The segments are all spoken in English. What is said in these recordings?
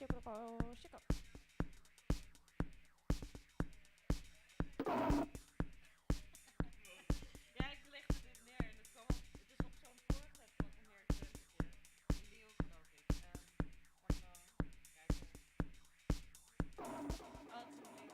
Ja, ik legde dit neer en het kwam op, het is op zo'n vorige neergezet. Die ook geloof ik. Kijken. Oh, het is een link.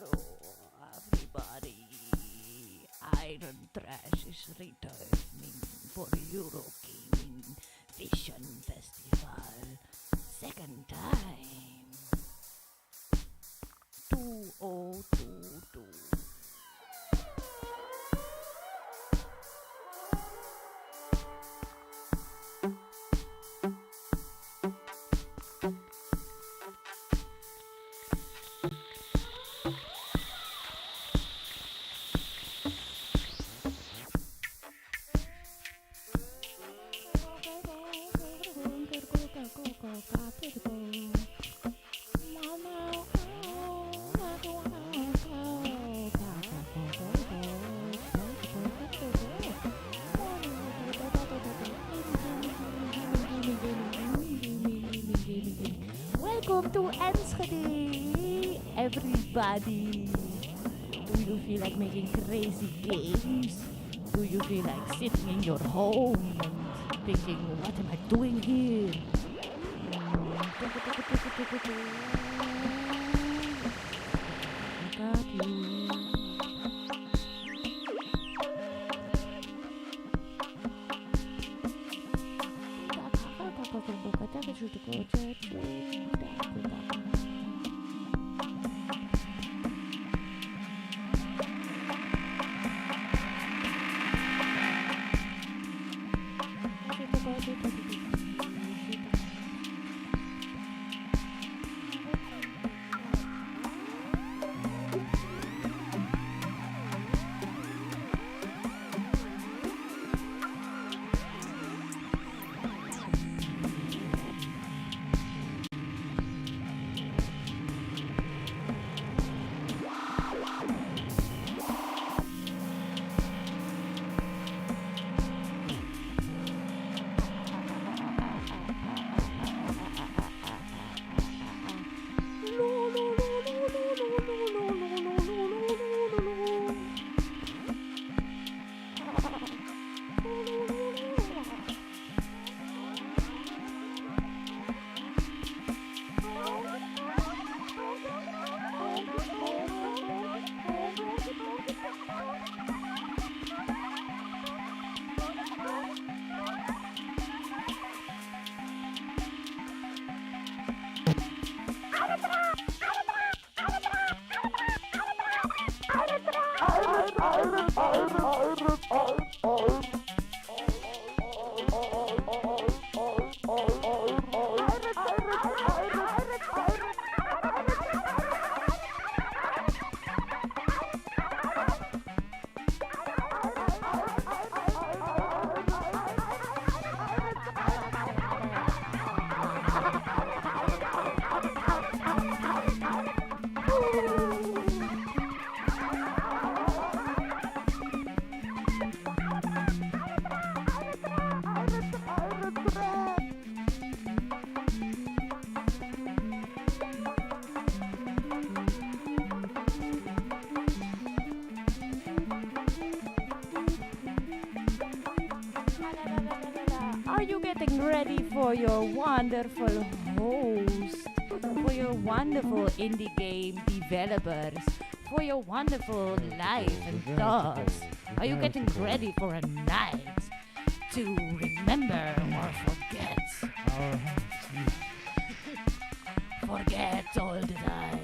everybody. Iron Trash is returning for EuroGaming Vision Festival. Second time. 2022. Welcome to Enschede, everybody. Do you feel like making crazy games? Do you feel like sitting in your home and thinking, what am I doing here? Got you. Are you getting ready for your wonderful host, for your wonderful indie game developers, for your wonderful life and thoughts? Are you getting ready for a night to remember or forget? Forget all the time.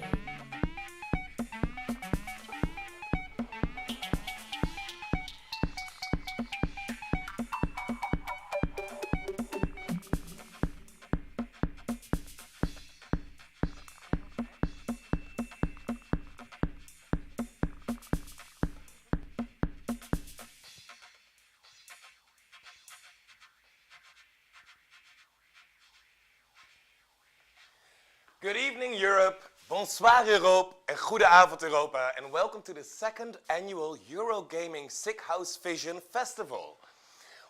Good evening, Europe. Bonsoir, Europe. And goede avond, Europa. And welcome to the second annual Eurogaming Sickhouse Vision Festival.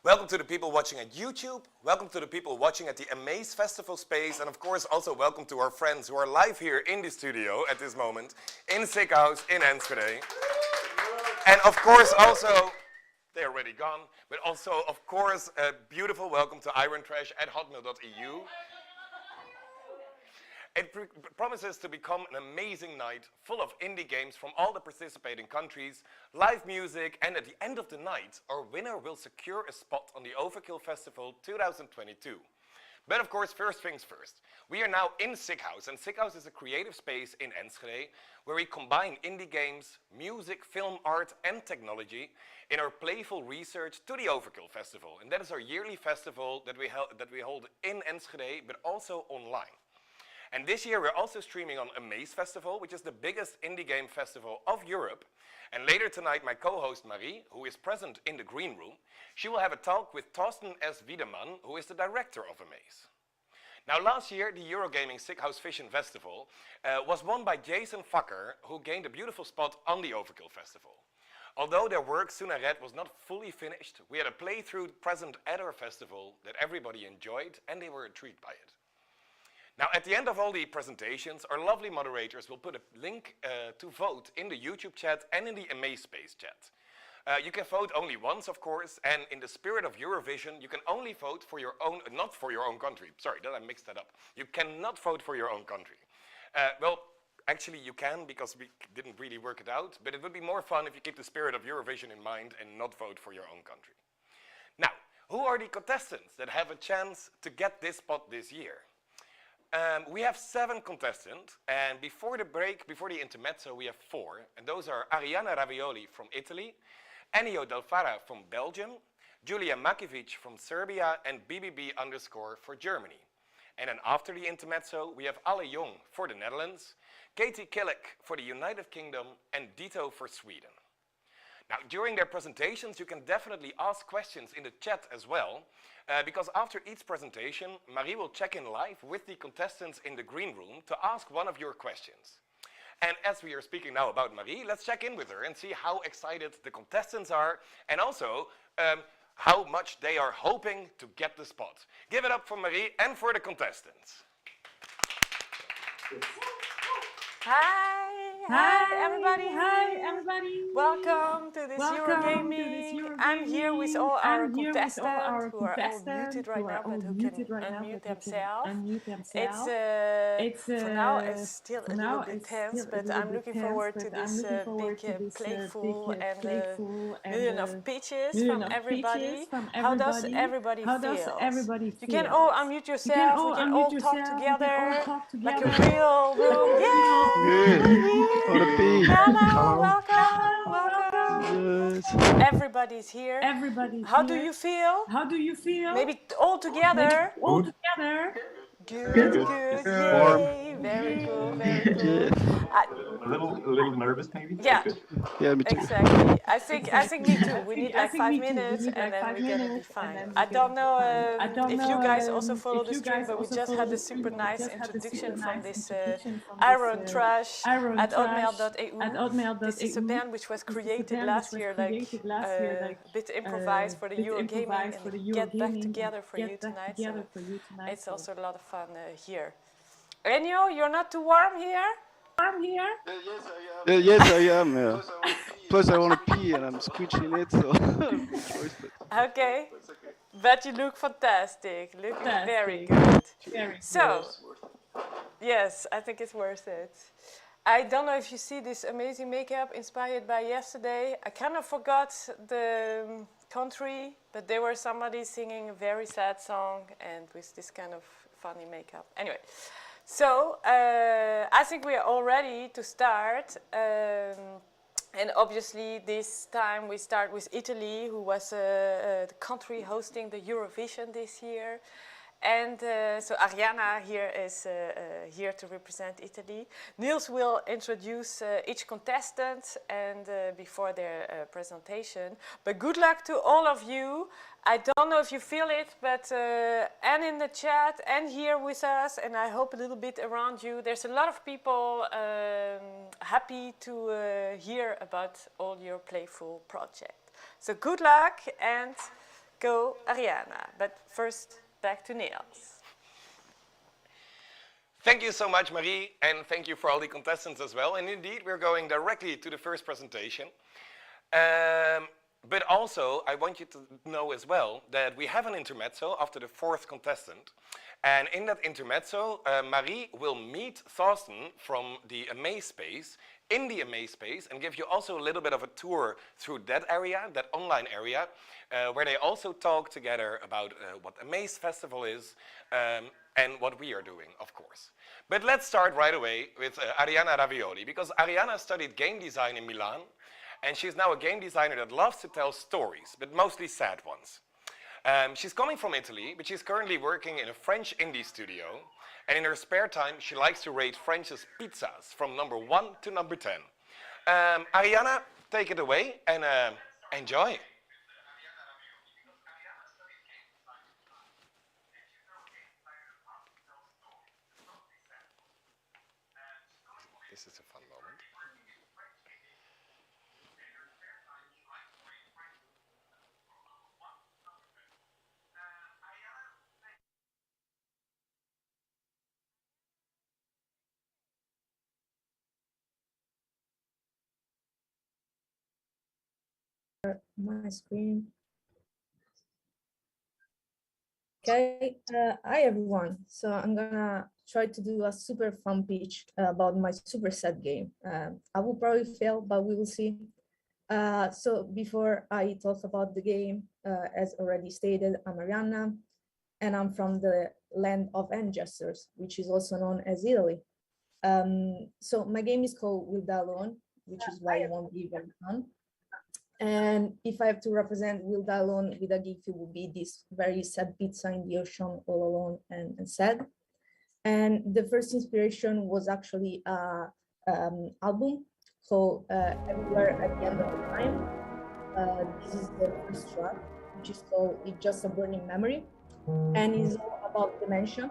Welcome to the people watching at YouTube. Welcome to the people watching at the A.Maze Festival space. And of course, also welcome to our friends who are live here in the studio at this moment in Sickhouse in Enschede. And of course, also, they're already gone, but also, of course, a beautiful welcome to irontrash@hotmail.eu. It promises to become an amazing night full of indie games from all the participating countries, live music, and at the end of the night, our winner will secure a spot on the Overkill Festival 2022. But of course, first things first. We are now in Sickhouse, and Sickhouse is a creative space in Enschede where we combine indie games, music, film, art, and technology in our playful research to the Overkill Festival. And that is our yearly festival that we hold in Enschede, but also online. And this year we're also streaming on A.Maze Festival, which is the biggest indie game festival of Europe. And later tonight, my co-host Marie, who is present in the green room, she will have a talk with Thorsten S. Wiedemann, who is the director of A.Maze. Now, last year, the EuroGaming Sickhouse Vision Festival was won by Jason Facker, who gained a beautiful spot on the Overkill Festival. Although their work, Soon I Read, was not fully finished, we had a playthrough present at our festival that everybody enjoyed, and they were intrigued by it. Now, at the end of all the presentations, our lovely moderators will put a link to vote in the YouTube chat and in the amazespace chat. You can vote only once, of course, and in the spirit of Eurovision, you can only vote for your own, not for your own country. Sorry, I mixed that up. You cannot vote for your own country. Well, actually you can, because we didn't really work it out, but it would be more fun if you keep the spirit of Eurovision in mind and not vote for your own country. Now, who are the contestants that have a chance to get this spot this year? We have 7 contestants, and before the break, before the intermezzo, we have 4, and those are Arianna Ravioli from Italy, Ennio Farra from Belgium, Julia Makivic from Serbia, and BBB_ for Germany. And then after the intermezzo, we have Alle Jong for the Netherlands, Killick for the United Kingdom, and Ditto for Sweden. Now, during their presentations, you can definitely ask questions in the chat as well, because after each presentation, Marie will check in live with the contestants in the green room to ask one of your questions. And as we are speaking now about Marie, let's check in with her and see how excited the contestants are, and also how much they are hoping to get the spot. Give it up for Marie and for the contestants. Hi everybody. Welcome to this EuroGaming. I'm here with all our contestants who are all muted right now, but who can unmute themselves. It's for now it's still a little bit tense, but I'm looking forward to this big playful and million of pitches from everybody. How does everybody feel? You can all unmute yourself. We can all talk together like a real room. Yay! Hello, welcome. Yes. Everybody's here. How do you feel? Maybe all together. Good. Yay. Very cool. A little nervous, maybe. Yeah. Yeah, me too. Exactly. I think me too. We need like 5 minutes, and then we're gonna be fine. I don't know if you guys also follow the stream, but we just had a super nice introduction from this Iron Trash at oddmail.eu. This is a band which was created last year, like a bit improvised for the EuroGaming, and get back together for you tonight. So it's also a lot of fun here. Ennio, you're not too warm here? Yes, I am. Yeah. Plus, I want to pee, and I'm squishing it, so. Okay, but you look fantastic. Looking very good. So, yes, I think it's worth it. I don't know if you see this amazing makeup inspired by yesterday. I kind of forgot the country, but there was somebody singing a very sad song and with this kind of funny makeup. Anyway. So, I think we are all ready to start, and obviously this time we start with Italy, who was the country hosting the Eurovision this year. And so Arianna here is here to represent Italy. Niels will introduce each contestant and before their presentation. But good luck to all of you. I don't know if you feel it, but and in the chat and here with us, and I hope a little bit around you, there's a lot of people happy to hear about all your playful project. So good luck and go Arianna. But first, back to Niels. Thank you so much, Marie, and thank you for all the contestants as well. And indeed, we're going directly to the first presentation. But also, I want you to know as well that we have an intermezzo after the 4th contestant. And in that intermezzo, Marie will meet Thorsten from the A.Maze space, in the A.Maze space, and give you also a little bit of a tour through that area, that online area, where they also talk together about what A.Maze Festival is and what we are doing, of course. But let's start right away with Arianna Ravioli, because Arianna studied game design in Milan, and she's now a game designer that loves to tell stories, but mostly sad ones. She's coming from Italy, but she's currently working in a French indie studio, and in her spare time, she likes to rate French's pizzas from number 1 to number 10. Arianna, take it away and enjoy. This is a fun moment. My screen. Okay, hi everyone. So I'm gonna try to do a super fun pitch about my super sad game. I will probably fail, but we will see. So before I talk about the game, as already stated, I'm Arianna, and I'm from the land of ancestors, which is also known as Italy. So my game is called Will Die Alone, which is why it won't be very fun. And if I have to represent Will Die Alone with a gift, it would be this very sad pizza in the ocean, all alone and sad. And the first inspiration was actually a album called Everywhere at the End of the Time. This is the first track, which is called It's Just a Burning Memory, and is all about dementia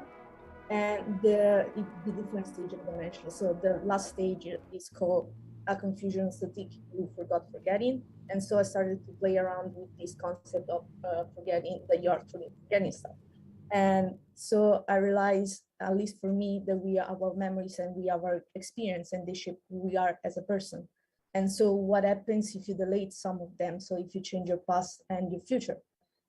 and the different stage of dementia. So the last stage is called a confusion static you forgot forgetting. And so I started to play around with this concept of forgetting that you're actually forgetting stuff. And so I realized, at least for me, that we are our memories and we have our experience and they shape who we are as a person. And so what happens if you delete some of them? So if you change your past and your future.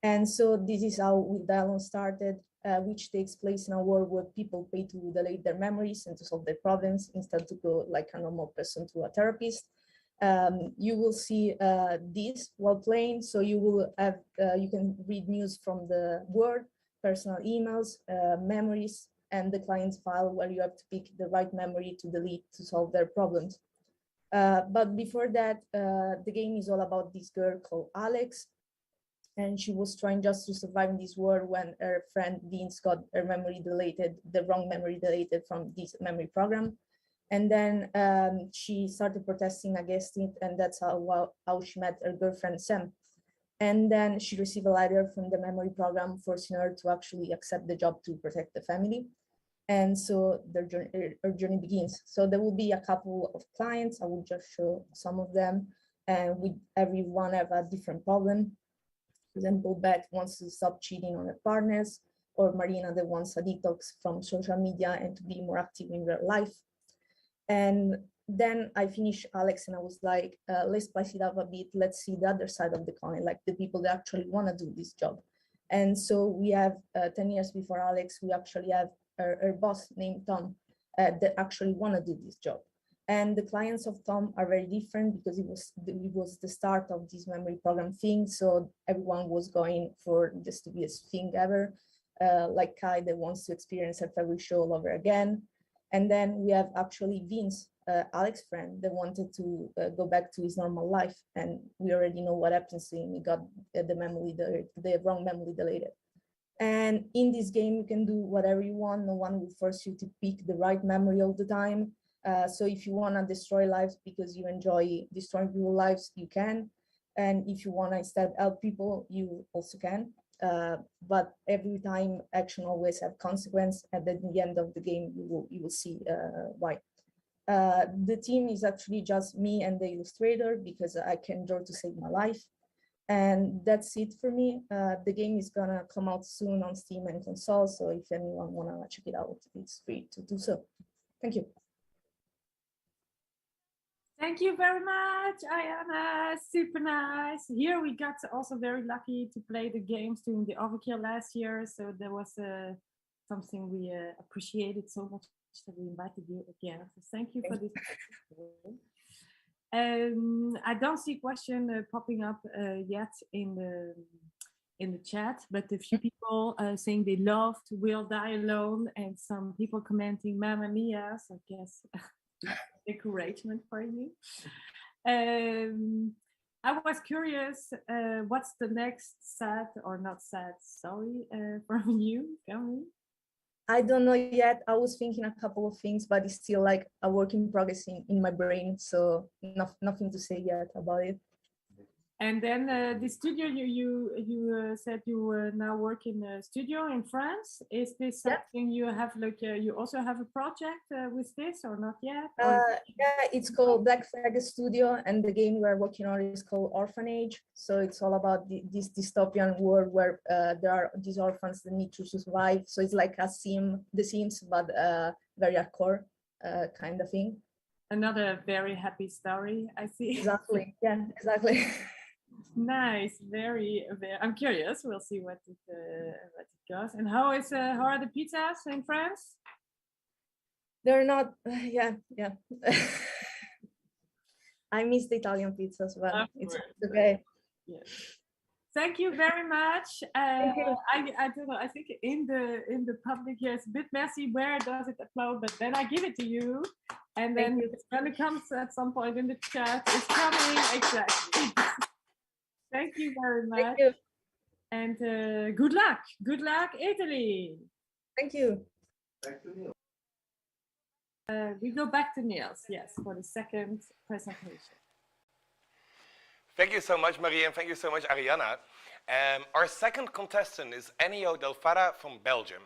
And so this is how Will Die Alone started, which takes place in a world where people pay to delete their memories and to solve their problems instead to go like a normal person to a therapist. You will see this while playing. So you will have, you can read news from the world, personal emails, memories, and the client's file where you have to pick the right memory to delete to solve their problems. But before that, the game is all about this girl called Alex, and she was trying just to survive in this world when her friend Vince got her memory deleted, the wrong memory deleted from this memory program. And then she started protesting against it, and that's how she met her girlfriend Sam. And then she received a letter from the memory program forcing her to actually accept the job to protect the family. And so her journey begins. So there will be a couple of clients. I will just show some of them, and with everyone have a different problem. For example, Beth wants to stop cheating on her partners, or Marina that wants a detox from social media and to be more active in real life. And then I finished Alex and I was like, let's spice it up a bit. Let's see the other side of the coin, like the people that actually want to do this job. And so we have 10 years before Alex, we actually have her boss named Tom that actually want to do this job. And the clients of Tom are very different because it was the start of this memory program thing. So everyone was going for the stupidest thing ever, like Kai that wants to experience her favorite show all over again. And then we have actually Vince, Alex's friend, that wanted to go back to his normal life. And we already know what happens to him. He got the wrong memory deleted. And in this game, you can do whatever you want. No one will force you to pick the right memory all the time. So if you want to destroy lives because you enjoy destroying people's lives, you can. And if you want to instead help people, you also can. But every time action always have consequence, and at the end of the game, you will see why. The team is actually just me and the illustrator because I can draw to save my life. And that's it for me. The game is gonna come out soon on Steam and console. So if anyone wanna check it out, it's free to do so. Thank you. Thank you very much, Arianna. Super nice. Here we got also very lucky to play the games during the Overkill last year. So there was something we appreciated so much that we invited you again. So thank you for this. I don't see a question popping up yet in the chat, but a few people saying they loved Will Die Alone and some people commenting Mamma Mia. So I guess encouragement for you. I was curious, what's the next sad or not sad story from you, Camille? I don't know yet. I was thinking a couple of things, but it's still like a work in progress in my brain. So nothing to say yet about it. And then the studio, you said you now work in a studio in France. Is this something you have, like, you also have a project with this or not yet? Yeah, it's called Black Flag Studio, and the game we're working on is called Orphanage. So it's all about this dystopian world where there are these orphans that need to survive. So it's like The Sims, but very hardcore kind of thing. Another very happy story, I see. Exactly. Yeah, exactly. Nice, very. I'm curious. We'll see what it goes. And how are the pizzas in France? They're not. Yeah. I miss the Italian pizza as well. It's okay. Yeah. Thank you very much. I don't know. I think in the public here it's a bit messy. Where does it upload? But then I give it to you, and then it's gonna come at some point in the chat. It's coming exactly. Thank you very much. Thank you. And good luck. Good luck, Italy. Thank you. Back to Neil. We go back to Niels, yes, for the second presentation. Thank you so much, Marie, and thank you so much, Arianna. Our second contestant is Ennio del Farra from Belgium.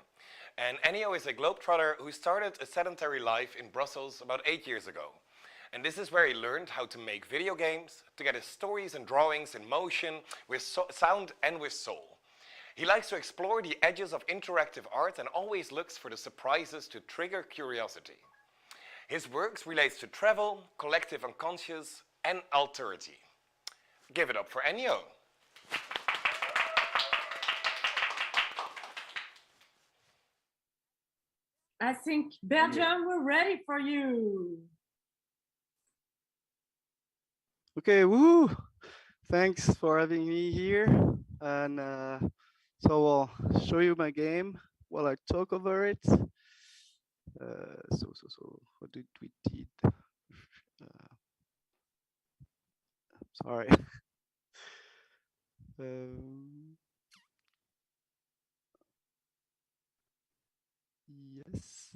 And Ennio is a globetrotter who started a sedentary life in Brussels about 8 years ago. And this is where he learned how to make video games, to get his stories and drawings in motion, with sound and with soul. He likes to explore the edges of interactive art and always looks for the surprises to trigger curiosity. His works relates to travel, collective unconscious, and alterity. Give it up for Ennio. I think Belgium, we're ready for you. Okay, woo! Thanks for having me here. And so I'll show you my game while I talk over it. So what did we did? Sorry. Yes.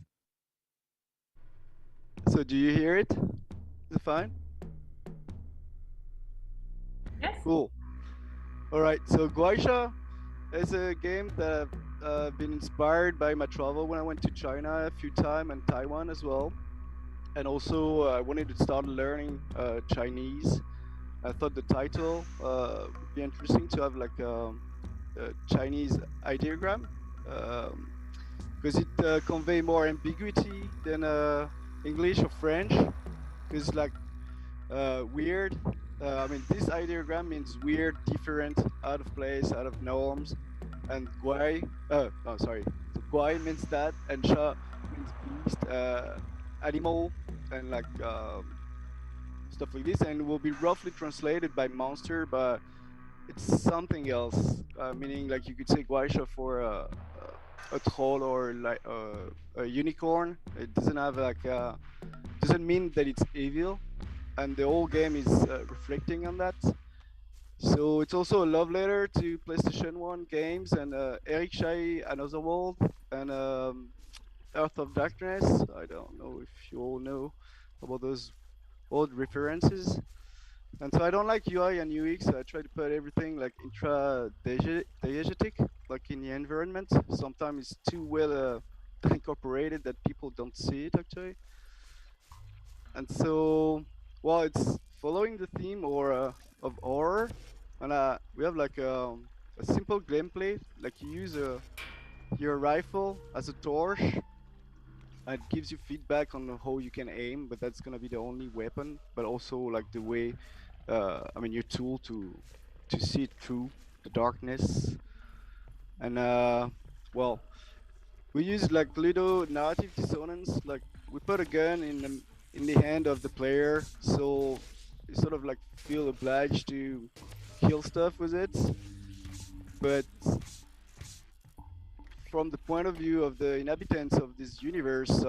So do you hear it? Is it fine? Yes. Cool. All right. So Guaisha is a game that I've been inspired by my travel when I went to China a few times and Taiwan as well. And also I wanted to start learning Chinese. I thought the title would be interesting to have like a Chinese ideogram because it convey more ambiguity than English or French. It's like weird. I mean, this ideogram means weird, different, out of place, out of norms. And guai, so guai means that, and sha means beast, animal, and like stuff like this. And it will be roughly translated by monster, but it's something else. Meaning, like you could say guaisha for a troll or like a unicorn. It doesn't have like doesn't mean that it's evil. And the whole game is reflecting on that. So it's also a love letter to PlayStation 1 games and Eric Shai, Another World, and Earth of Darkness. I don't know if you all know about those old references. And so I don't like UI and UX, so I try to put everything like intra-diegetic, like in the environment. Sometimes it's too well incorporated that people don't see it actually. And so, well, it's following the theme of horror, and we have like a simple gameplay, like you use your rifle as a torch, It gives you feedback on how you can aim, but that's gonna be the only weapon. But also like the way, I mean, your tool to see through the darkness. And well, we use like little narrative dissonance. Like we put a gun in the hand of the player, so you sort of like feel obliged to kill stuff with it. But from the point of view of the inhabitants of this universe,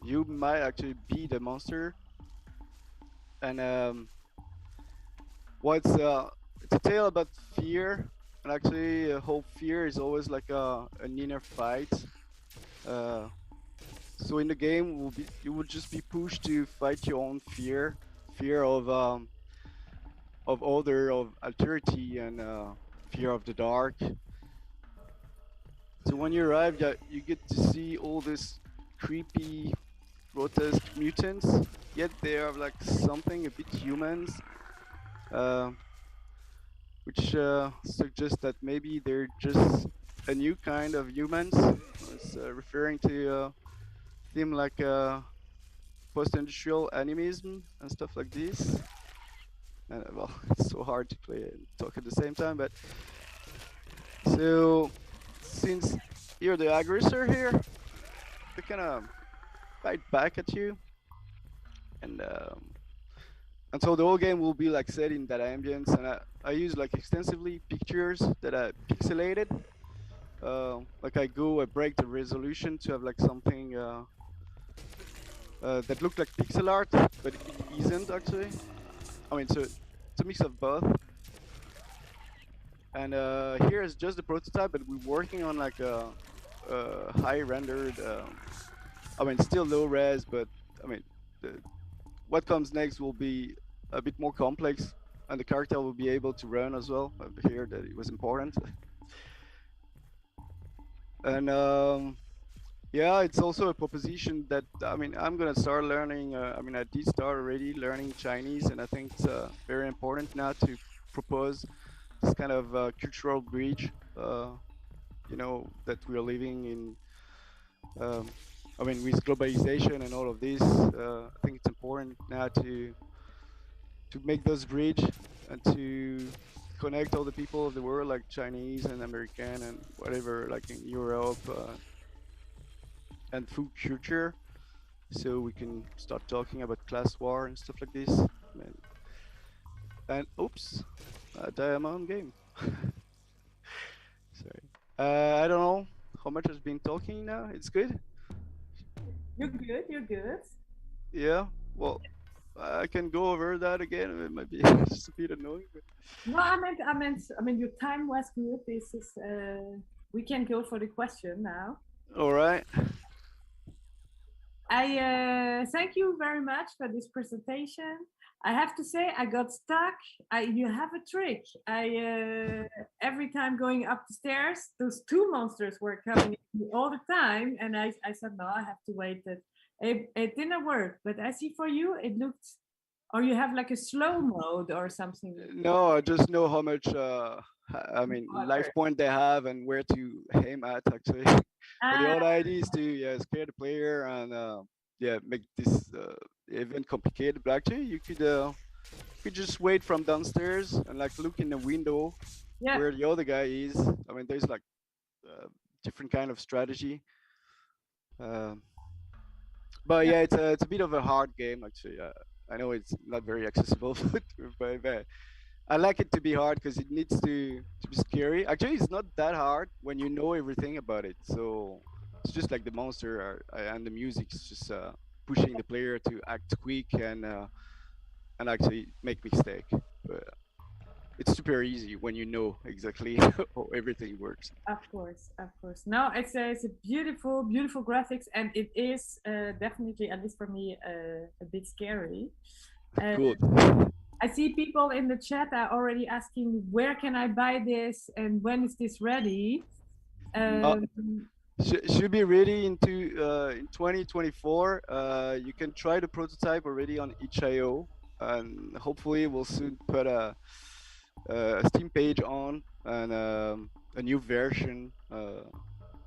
you might actually be the monster. And what's it's a tale about fear, and actually, whole fear is always like an inner fight. Uh, so in the game, you will just be pushed to fight your own fear, fear of other, of alterity, and fear of the dark. So when you arrive, you get to see all this creepy, grotesque mutants, yet they are like something a bit humans, uh, which suggests that maybe they're just a new kind of humans. It's referring to theme like post-industrial animism and stuff like this. And well, it's so hard to play and talk at the same time, but so since you're the aggressor here, they kind of fight back at you, and so the whole game will be like set in that ambience. And I use like extensively pictures that are pixelated. Like I break the resolution to have like something that looked like pixel art, but it isn't actually. I mean, so it's a mix of both. And here is just the prototype, but we're working on like a high rendered. I mean, still low res, but I mean, what comes next will be a bit more complex, and the character will be able to run as well. Here, that it was important. And yeah, it's also a proposition that I mean, I'm gonna start learning. I mean, I did start already learning Chinese, and I think it's very important now to propose this kind of cultural bridge. You know, that we are living in. I mean, with globalization and all of this, I think it's important now to make those bridge and to connect all the people of the world, like Chinese and American and whatever, like in Europe and through culture, so we can start talking about class war and stuff like this. And oops, diamond game. Sorry. I don't know how much has been talking now. It's good. You're good. You're good. Yeah. Well, I can go over that again. It might be just a bit annoying. But... No, I mean, your time was good. This is, we can go for the question now. All right. I thank you very much for this presentation. I have to say, I got stuck. You have a trick. Every time going up the stairs, those two monsters were coming all the time, and I said, no, I have to wait. It didn't work, but I see for you, it looked, or you have like a slow mode or something. No, I just know how much, I mean, life point they have and where to aim at, actually. But the whole idea is to scare the player and make this event complicated. But actually, you could just wait from downstairs and like look in the window where the other guy is. I mean, there's like different kind of strategy. But yeah, it's a bit of a hard game actually. I know it's not very accessible, but I like it to be hard because it needs to be scary. Actually, it's not that hard when you know everything about it. So it's just like the monster and the music is just pushing the player to act quick and actually make mistake. But it's super easy when you know exactly how everything works. Of course, of course. No, it's a beautiful, beautiful graphics, and it is definitely, at least for me, a bit scary. Good. I see people in the chat are already asking, where can I buy this and when is this ready? Should be ready in 2024. You can try the prototype already on itch.io, and hopefully we'll soon put a Steam page on and a new version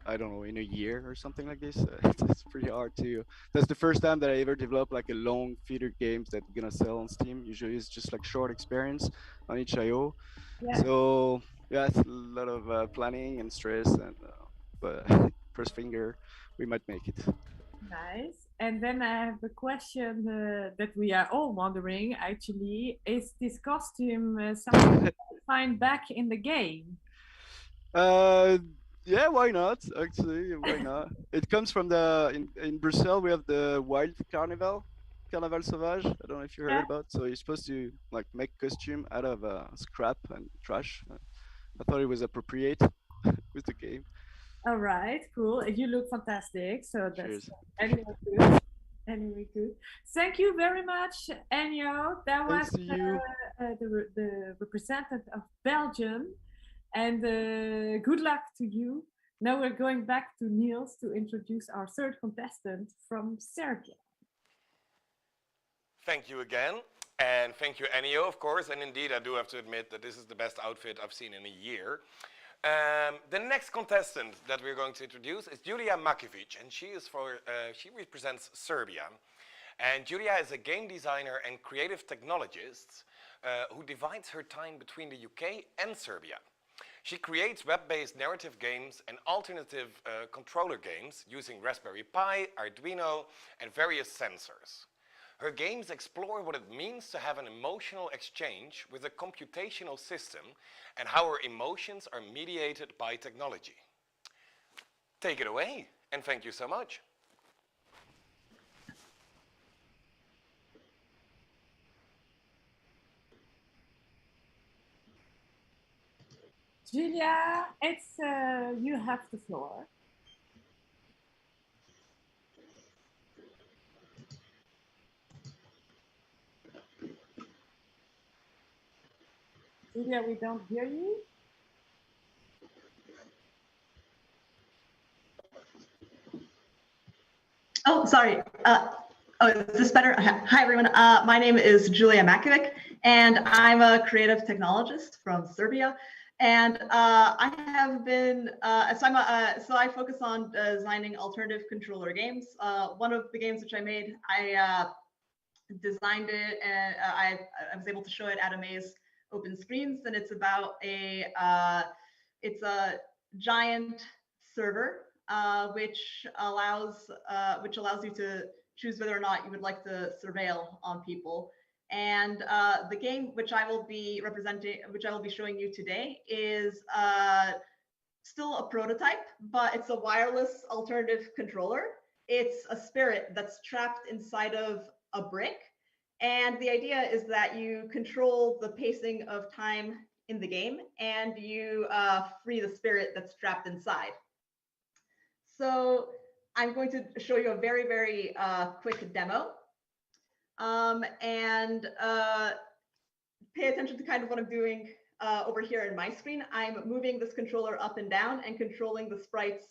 I don't know, in a year or something like this. It's pretty hard to. That's the first time that I ever developed like a long feeder games that gonna sell on Steam. Usually it's just like short experience on each IO. Yeah. So yeah, it's a lot of planning and stress, and but first finger, we might make it. Nice. And then I have a question that we are all wondering actually. Is this costume something you find back in the game? Uh, yeah, why not? Actually, why not? It comes from the in Brussels. We have the Wild Carnival, Carnaval Sauvage. I don't know if you Yeah. heard about. So you're supposed to like make costume out of scrap and trash. I thought it was appropriate with the game. All right, cool. You look fantastic. So that's Cheers. anyway good. Anyway, good. Thank you very much, Ennio. That was Thanks to you. the representative of Belgium. And good luck to you. Now we're going back to Niels to introduce our third contestant from Serbia. Thank you again. And thank you, Ennio, of course. And indeed, I do have to admit that this is the best outfit I've seen in a year. The next contestant that we're going to introduce is Julia Makivic, and she represents Serbia. And Julia is a game designer and creative technologist who divides her time between the UK and Serbia. She creates web-based narrative games and alternative controller games using Raspberry Pi, Arduino, and various sensors. Her games explore what it means to have an emotional exchange with a computational system and how our emotions are mediated by technology. Take it away, and thank you so much. Julia, it's you have the floor. Julia, we don't hear you. Oh, sorry. Is this better? Hi, everyone. My name is Julia Makivic, and I'm a creative technologist from Serbia. And I have been, so I focus on designing alternative controller games. One of the games which I made, I designed it, and I was able to show it at A.Maze open screens, and it's about it's a giant server which allows you to choose whether or not you would like to surveil on people. And the game which I will be showing you today is still a prototype, but it's a wireless alternative controller. It's a spirit that's trapped inside of a brick. And the idea is that you control the pacing of time in the game, and you free the spirit that's trapped inside. So I'm going to show you a very, very quick demo. And pay attention to kind of what I'm doing over here in my screen. I'm moving this controller up and down and controlling the sprites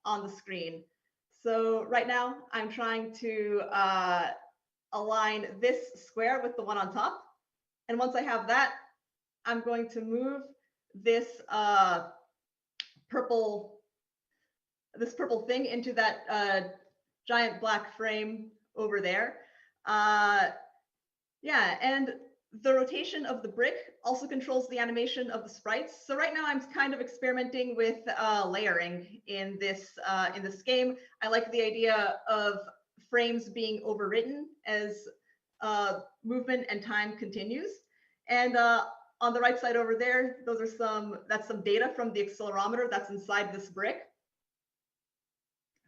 on the screen. So right now I'm trying to align this square with the one on top. And once I have that, I'm going to move this purple thing into that giant black frame over there. Yeah, and the rotation of the brick also controls the animation of the sprites. So right now I'm kind of experimenting with layering in this game. I like the idea of frames being overwritten as movement and time continues. And on the right side over there, that's some data from the accelerometer that's inside this brick.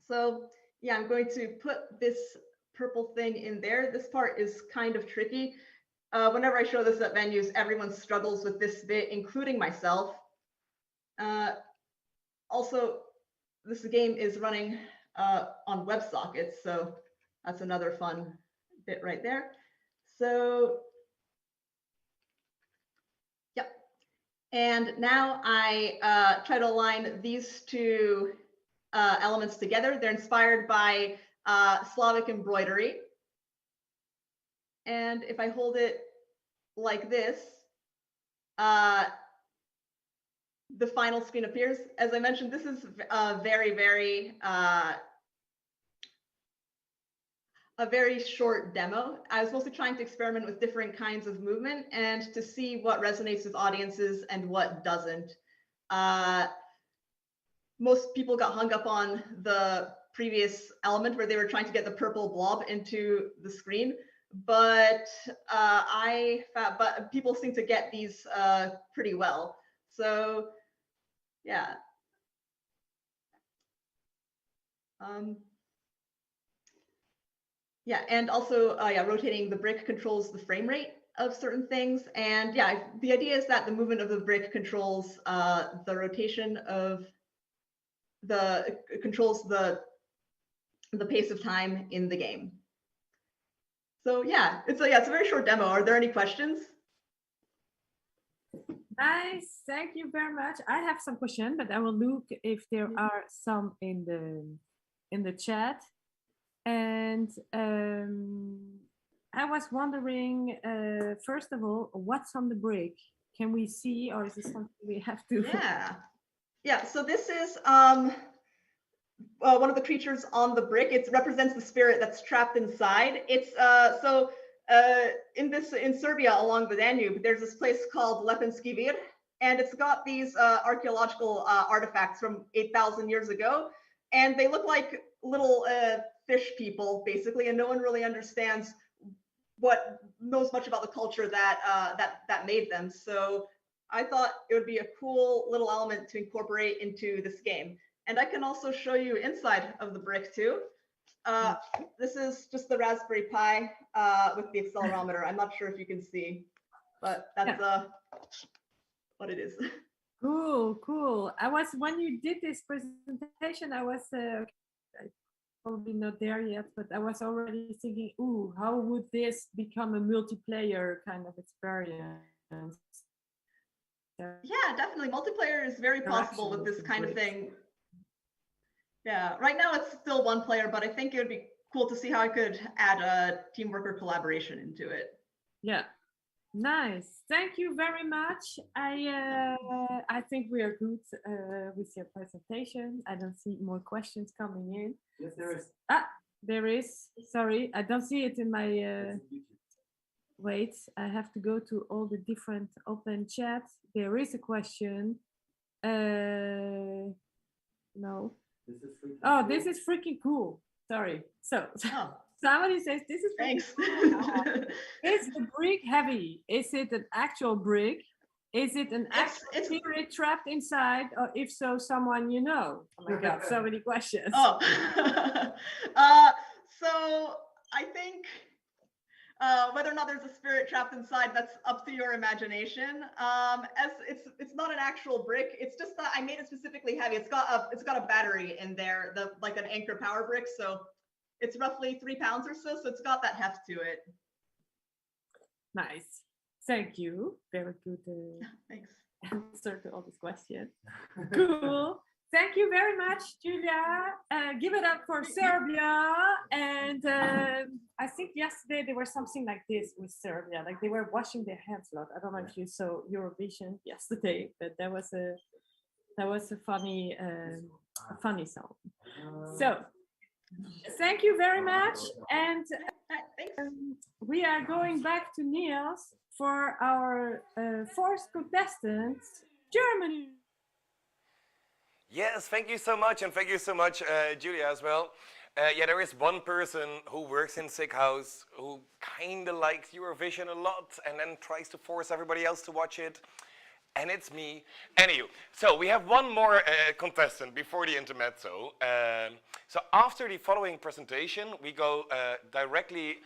So yeah, I'm going to put this purple thing in there. This part is kind of tricky. Whenever I show this at venues, everyone struggles with this bit, including myself. Also, this game is running on WebSockets, so that's another fun bit right there. So, yep. And now I try to align these two elements together. They're inspired by Slavic embroidery. And if I hold it like this, the final screen appears. As I mentioned, this is a very short demo. I was mostly trying to experiment with different kinds of movement and to see what resonates with audiences and what doesn't. Most people got hung up on the previous element where they were trying to get the purple blob into the screen, but but people seem to get these pretty well. So yeah. Yeah, and also rotating the brick controls the frame rate of certain things. And yeah, the idea is that the movement of the brick controls the rotation of controls the pace of time in the game. So yeah, it's a very short demo. Are there any questions? Nice, thank you very much. I have some questions, but I will look if there are some in the chat. And I was wondering, first of all, what's on the brick? Can we see, or is this something we have to? Yeah. So this is one of the creatures on the brick. It represents the spirit that's trapped inside. It's in Serbia along the Danube, there's this place called Lepenski Vir, and it's got these archaeological artifacts from 8,000 years ago, and they look like little fish people basically, and no one really understands knows much about the culture that made them. So I thought it would be a cool little element to incorporate into this game. And I can also show you inside of the brick too. This is just the Raspberry Pi with the accelerometer. I'm not sure if you can see, but that's what it is. Cool. When you did this presentation, I was probably not there yet, but I was already thinking, ooh, how would this become a multiplayer kind of experience? Yeah, definitely. Multiplayer is very possible with this kind of thing. Yeah, right now it's still one player, but I think it would be cool to see how I could add a teamwork or collaboration into it. Yeah, nice. Thank you very much. I think we are good with your presentation. I don't see more questions coming in. Yes, there is. There is. Sorry, I don't see it in my. Wait, I have to go to all the different open chats. There is a question. No. This is freaking cool. Sorry. So somebody says this is thanks. Cool. Is the brick heavy? Is it an actual brick? Is it an actual spirit trapped inside? Or if so, someone you know? Oh my God, so many questions. So I think whether or not there's a spirit trapped inside, that's up to your imagination. As it's not an actual brick. It's just that I made it specifically heavy. It's got a battery in there, like an anchor power brick. So it's roughly 3 pounds or so. So it's got that heft to it. Nice. Thank you. Very good. Thanks. Answer to all these questions. Cool. Thank you very much, Julia. Give it up for Serbia. And I think yesterday there was something like this with Serbia, like they were washing their hands a lot. I don't know if you saw Eurovision yesterday, but that was a funny song. So thank you very much. And we are going back to Niels for our fourth contestant, Germany. Yes, thank you so much, and thank you so much, Julia, as well. Yeah, there is one person who works in Sickhouse who kind of likes Eurovision a lot and then tries to force everybody else to watch it, and it's me. Anywho, so we have one more contestant before the intermezzo. So after the following presentation, we go directly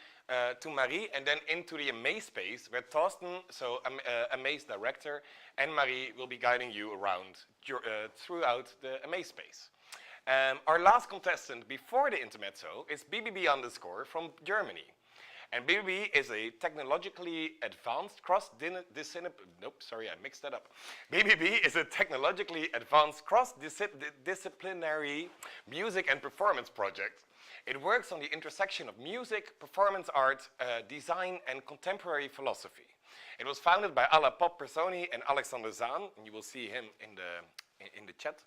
to Marie and then into the A.Maze space where Thorsten, so A.Maze director, and Marie will be guiding you around throughout the A.Maze space. Our last contestant before the intermezzo is BBB _ from Germany. And BBB is a technologically advanced BBB is a technologically advanced cross-disciplinary music and performance project. It works on the intersection of music, performance art, design, and contemporary philosophy. It was founded by Alle Personi and Alexander Zahn, and you will see him in the chat,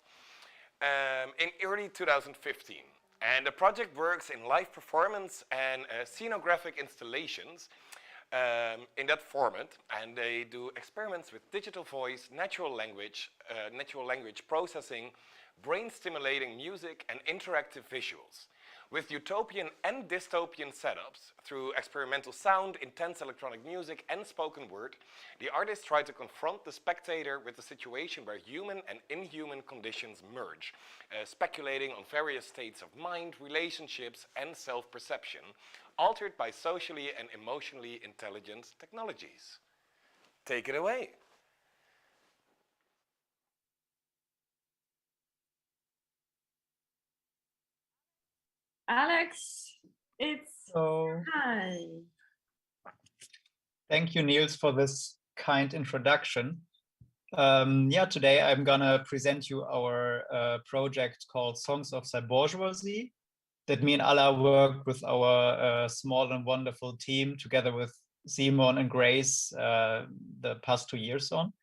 in early 2015. And the project works in live performance and scenographic installations in that format, and they do experiments with digital voice, natural language processing, brain-stimulating music, and interactive visuals. With utopian and dystopian setups, through experimental sound, intense electronic music, and spoken word, the artists try to confront the spectator with a situation where human and inhuman conditions merge, speculating on various states of mind, relationships, and self-perception, altered by socially and emotionally intelligent technologies. Take it away. Alex, it's time. Thank you, Niels, for this kind introduction. Today I'm gonna present you our project called Songs of Cybourgeoisie that me and Alle worked with our small and wonderful team together with Simon and Grace the past 2 years on.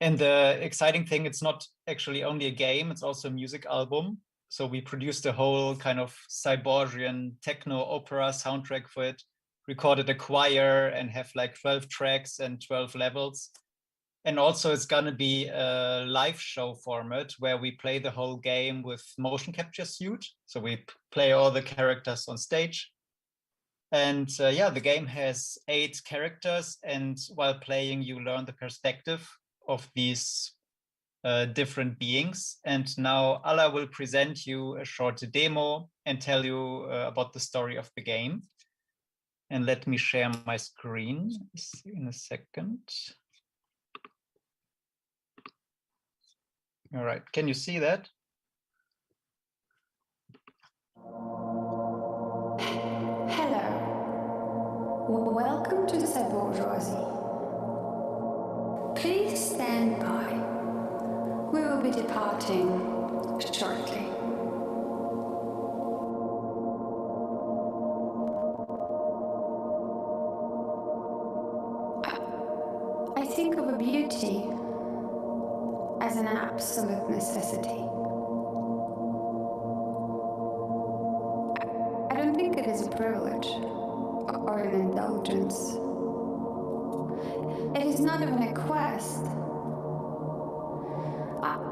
And the exciting thing, it's not actually only a game, it's also a music album. So we produced a whole kind of Cyborgian techno opera soundtrack for it, recorded a choir and have like 12 tracks and 12 levels. And also it's gonna be a live show format where we play the whole game with motion capture suite. So we play all the characters on stage. And the game has 8 characters, and while playing you learn the perspective of these different beings. And now Alle will present you a short demo and tell you about the story of the game. And let me share my screen in a second. All right, can you see that? Hello, welcome to Cybourgeoisie. Please stand by. We will be departing shortly. I think of a beauty as an absolute necessity. I don't think it is a privilege or an indulgence. It is not even a quest.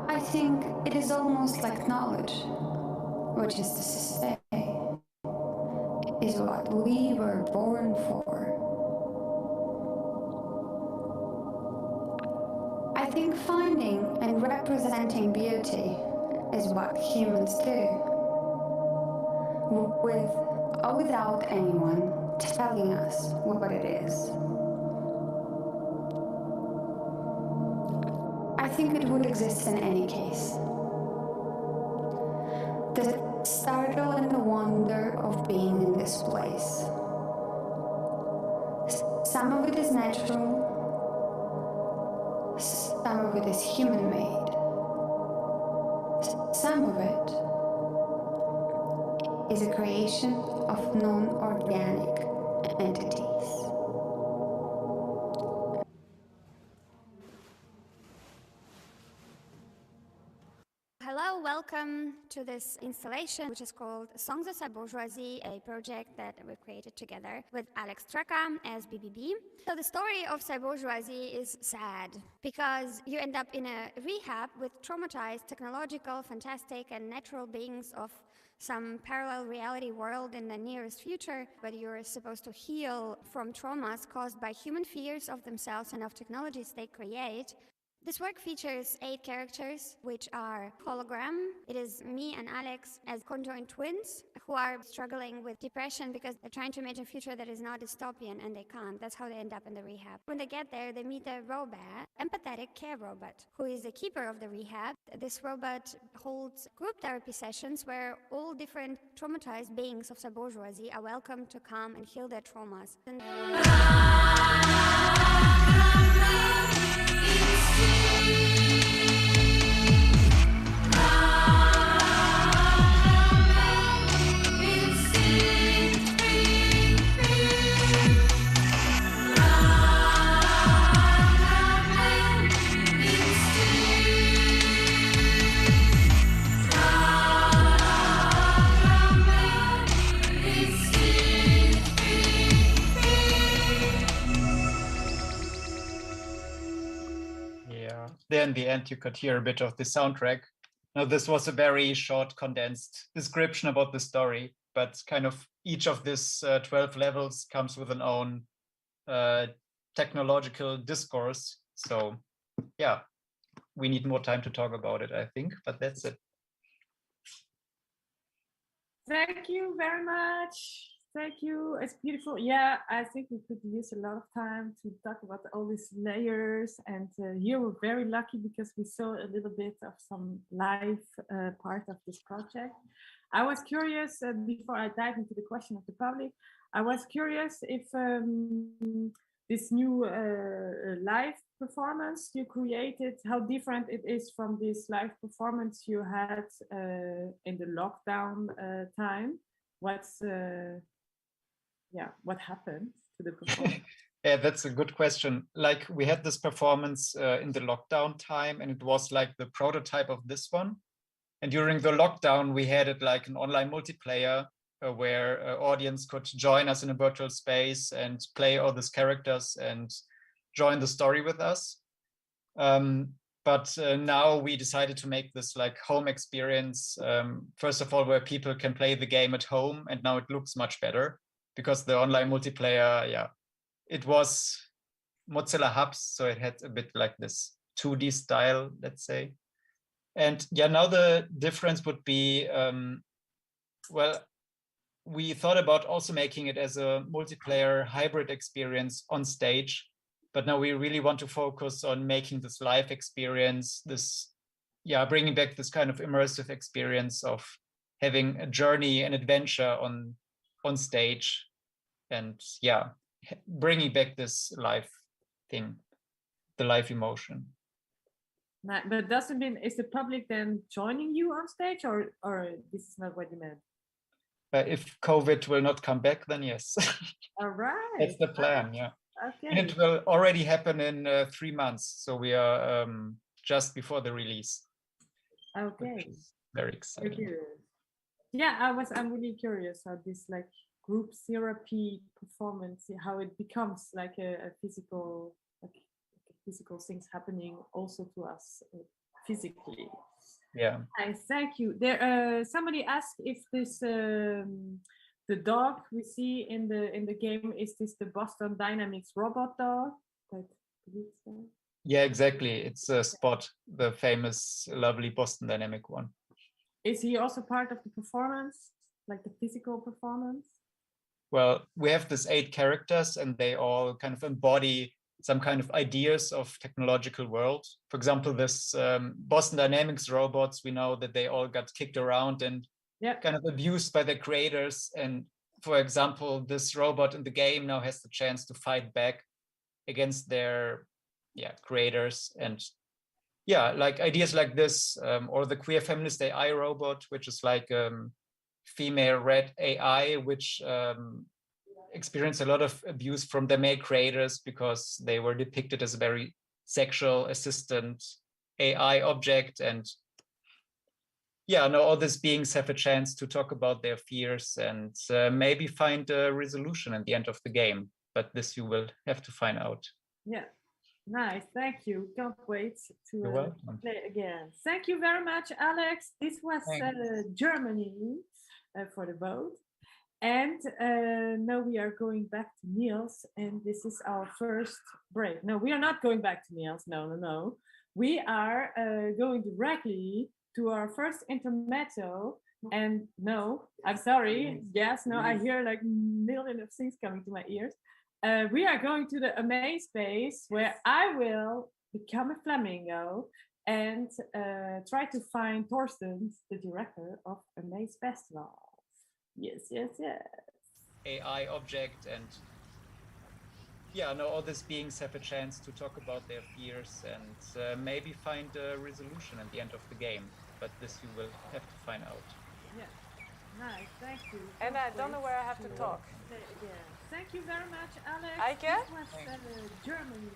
I think it is almost like knowledge, which is to say, is what we were born for. I think finding and representing beauty is what humans do, with or without anyone telling us what it is. I think it would exist in any case. The startle and the wonder of being in this place. Some of it is natural, some of it is human-made. Some of it is a creation of non-organic entities. Hello, welcome to this installation, which is called Songs of Cybourgeoisie, a project that we created together with Alex Traka as BBB. So the story of Cybourgeoisie is sad, because you end up in a rehab with traumatized, technological, fantastic, and natural beings of some parallel reality world in the nearest future, where you're supposed to heal from traumas caused by human fears of themselves and of technologies they create. This work features 8 characters, which are hologram. It is me and Alex as conjoined twins who are struggling with depression because they're trying to imagine a future that is not dystopian, and they can't. That's how they end up in the rehab. When they get there, they meet a robot, empathetic care robot, who is the keeper of the rehab. This robot holds group therapy sessions where all different traumatized beings of Cybourgeoisie are welcome to come and heal their traumas. there in the end, you could hear a bit of the soundtrack. Now, this was a very short, condensed description about the story, but kind of each of these 12 levels comes with an own technological discourse. So yeah, we need more time to talk about it, I think, but that's it. Thank you very much. Thank you. It's beautiful. Yeah, I think we could use a lot of time to talk about all these layers. And here we're very lucky because we saw a little bit of some live part of this project. I was curious, before I dive into the question of the public, I was curious if this new live performance you created, how different it is from this live performance you had in the lockdown time. What happened to the performance? Yeah, that's a good question. Like we had this performance in the lockdown time, and it was like the prototype of this one. And during the lockdown, we had it like an online multiplayer where audience could join us in a virtual space and play all these characters and join the story with us. But now we decided to make this like home experience, first of all, where people can play the game at home, and now it looks much better because the online multiplayer, yeah, it was Mozilla Hubs, so it had a bit like this 2D style, let's say. And yeah, now the difference would be, well, we thought about also making it as a multiplayer hybrid experience on stage, but now we really want to focus on making this live experience, this, yeah, bringing back this kind of immersive experience of having a journey, an adventure on stage, and yeah, bringing back this live thing, the live emotion. But doesn't mean, is the public then joining you on stage, or this is not what you meant? If COVID will not come back, then yes. All right. That's the plan, yeah. Okay. And it will already happen in 3 months. So we are just before the release. Okay. Very exciting. Yeah, I'm really curious how this like group therapy performance, how it becomes like a physical, like physical things happening also to us physically. Yeah. I thank you. There, somebody asked if this the dog we see in the game, is this the Boston Dynamics robot dog? Yeah, exactly. It's Spot, the famous, lovely Boston Dynamic one. Is he also part of the performance, like the physical performance? Well, we have these 8 characters, and they all kind of embody some kind of ideas of technological world. For example, this Boston Dynamics robots, we know that they all got kicked around and kind of abused by their creators. And for example, this robot in the game now has the chance to fight back against their creators. And yeah, like ideas like this, or the queer feminist AI robot, which is like female red AI, which experienced a lot of abuse from the male creators because they were depicted as a very sexual assistant AI object. And yeah, now all these beings have a chance to talk about their fears and maybe find a resolution at the end of the game. But this you will have to find out. Yeah, nice. Thank you. Can't wait to play again. Thank you very much, Alex. This was Germany for the vote. And now we are going back to Niels, and this is our first break. No, we are not going back to Niels. No. We are going directly to our first intermezzo. And no, I'm sorry. Yes, no, I hear like a million of things coming to my ears. We are going to the A.Maze space where I will become a flamingo and try to find Thorsten, the director of A.Maze Festival. Yes. AI object, and yeah, now all these beings have a chance to talk about their fears and maybe find a resolution at the end of the game. But this you will have to find out. Yeah, nice, thank you. And I don't know where I have to talk. Again. Thank you very much, Alex. I can? This was Germany.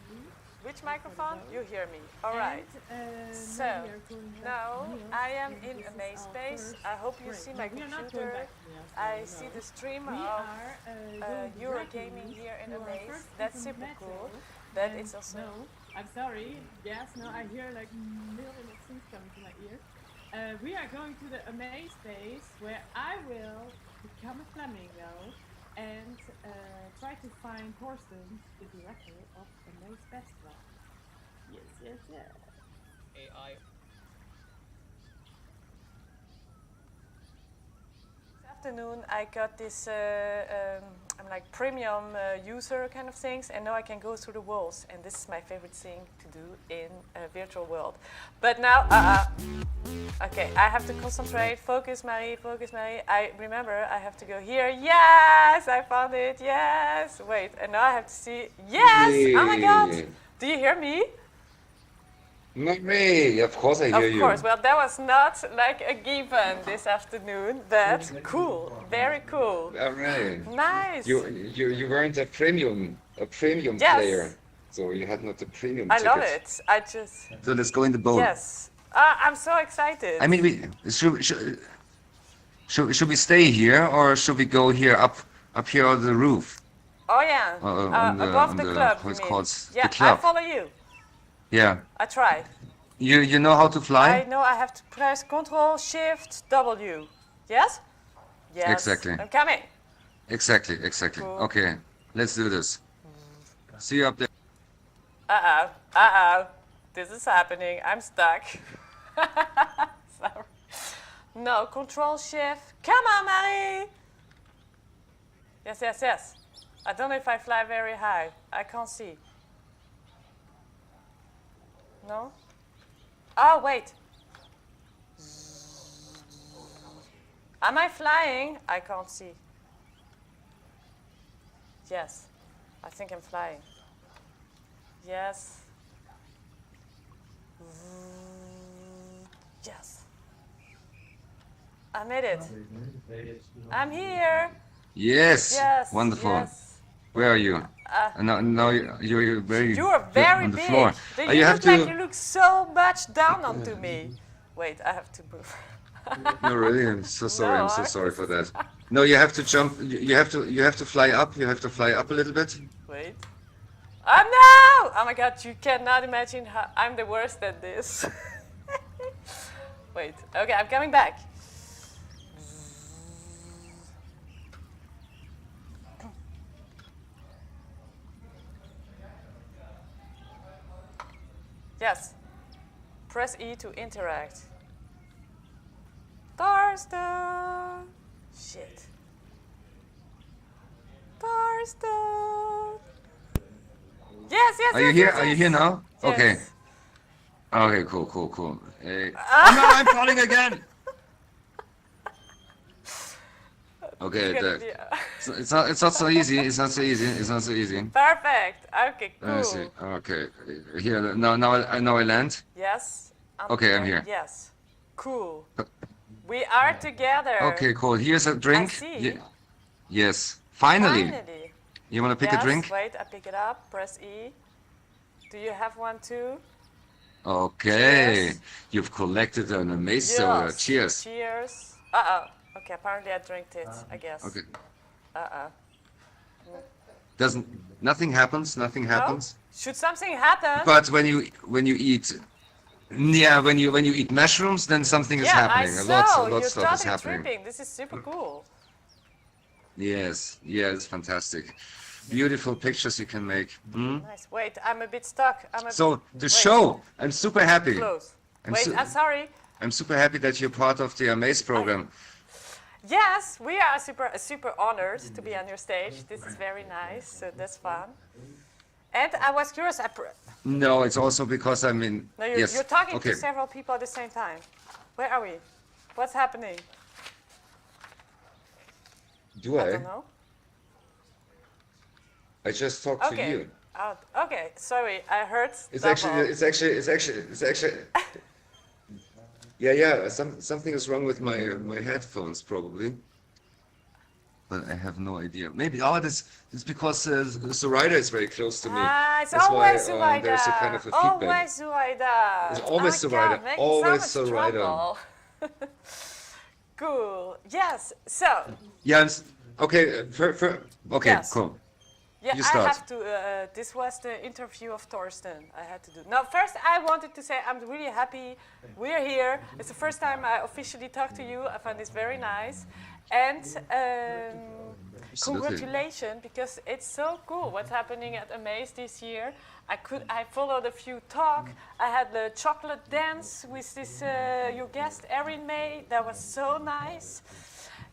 Which microphone? You hear me. All right. So now I am in A.Maze space. I hope you see my computer. I see the stream of EuroGaming here in A.Maze. That's super cool. But it's also I'm sorry. Yes, no, I hear like a million of things coming to my ear. We are going to the A.Maze space where I will become a flamingo and try to find Thorsten, the director of A.Maze Festival. Yes, yes, yes. AI. Afternoon I got this I'm like premium user kind of things, and now I can go through the walls, and this is my favorite thing to do in a virtual world. But now okay, I have to concentrate. Focus, Marie, focus, Marie. I remember I have to go here. Yes, I found it. Yes. Wait, and now I have to see. Yes. Oh my god. Do you hear me? Not me, of course I hear you. Of course, well that was not like a given this afternoon, but cool, very cool. All right. Nice. You weren't a premium Yes. player, so you had not the premium I ticket. love it. I just, So let's go in the boat. yes. I'm so excited. I mean, should we stay here or should we go here up here on the roof? Oh yeah, above the club, how you it's mean. called, Yeah, the club. I follow you. Yeah. I try. You know how to fly? I know I have to press Control Shift W. Yes? Yes. Exactly. I'm coming. Exactly. Cool. Okay, let's do this. See you up there. Uh-oh. This is happening. I'm stuck. Sorry. No, Control Shift. Come on, Marie. Yes. I don't know if I fly very high. I can't see. No? Oh, wait. Am I flying? I can't see. Yes. I think I'm flying. Yes. Yes. I made it. I'm here. Yes. Yes. Wonderful. Yes. Where are you? No, you're very. You are very on the big. floor. You You have look like to. you look so much down onto me. Wait, I have to move. No, really, I'm so sorry. No, I'm so sorry for that. No, you have to jump. You have to fly up. You have to fly up a little bit. Wait. Oh no! Oh my god, you cannot imagine how I'm the worst at this. Wait, okay, I'm coming back. Yes. Press E to interact. Thorsten! Shit. Thorsten! Yes. Are you here? Yes. Are you here now? Yes. Okay. Okay. Cool. Hey. Oh no, I'm falling again. Okay, it's not so easy. It's not so easy. Perfect. Okay, Let me see. cool. Okay, here now I land. Yes. Okay, I'm here. Yes. Cool. We are together. Okay, cool. Here's a drink. I see. Yes. Finally. Finally. You want to pick a drink? Wait, I pick it up. Press E. Do you have one too? Okay. Cheers. You've collected an amazing soda. Yes. Cheers. Cheers. Uh-oh. Okay, apparently I drank it, I guess. Okay. Uh-oh. Nothing happens. Nothing No? happens. Should something happen? But when you eat, yeah, when you eat mushrooms, then something is happening. I A lot saw. of You stuff is started happening. tripping. This is super cool. Yes, it's fantastic. Beautiful pictures you can make. Hmm? Nice. Wait, I'm a bit stuck. So the wait. show, I'm super happy. Close. I'm Wait, su- I'm sorry. I'm super happy that you're part of the A.Maze program. Yes, we are super honored to be on your stage. This is very nice, so that's fun. And I was curious. No, it's also because I'm in. No, you're, Yes. you're talking Okay. to several people at the same time. Where are we? What's happening? Do I I? don't know. I just talked to Okay. you. Okay. Sorry, I heard. It's double. actually. Yeah. Something is wrong with my headphones probably, but I have no idea. Maybe this is because Zoraida is very close to me. It's That's always why Zoraida. there's a kind of a feedback. Always Zoraida. It's always oh my Zoraida. God, making Always so much Zoraida. trouble. Cool. Yes. So. Yeah. Okay. Okay. Yes. Cool. Yeah, You I start. have to. This was the interview of Thorsten. I had to do. Now, first, I wanted to say I'm really happy we're here. It's the first time I officially talked to you. I find this very nice, and congratulations, because it's so cool what's happening at A.Maze this year. I followed a few talk. I had the chocolate dance with this your guest Arianna. That was so nice.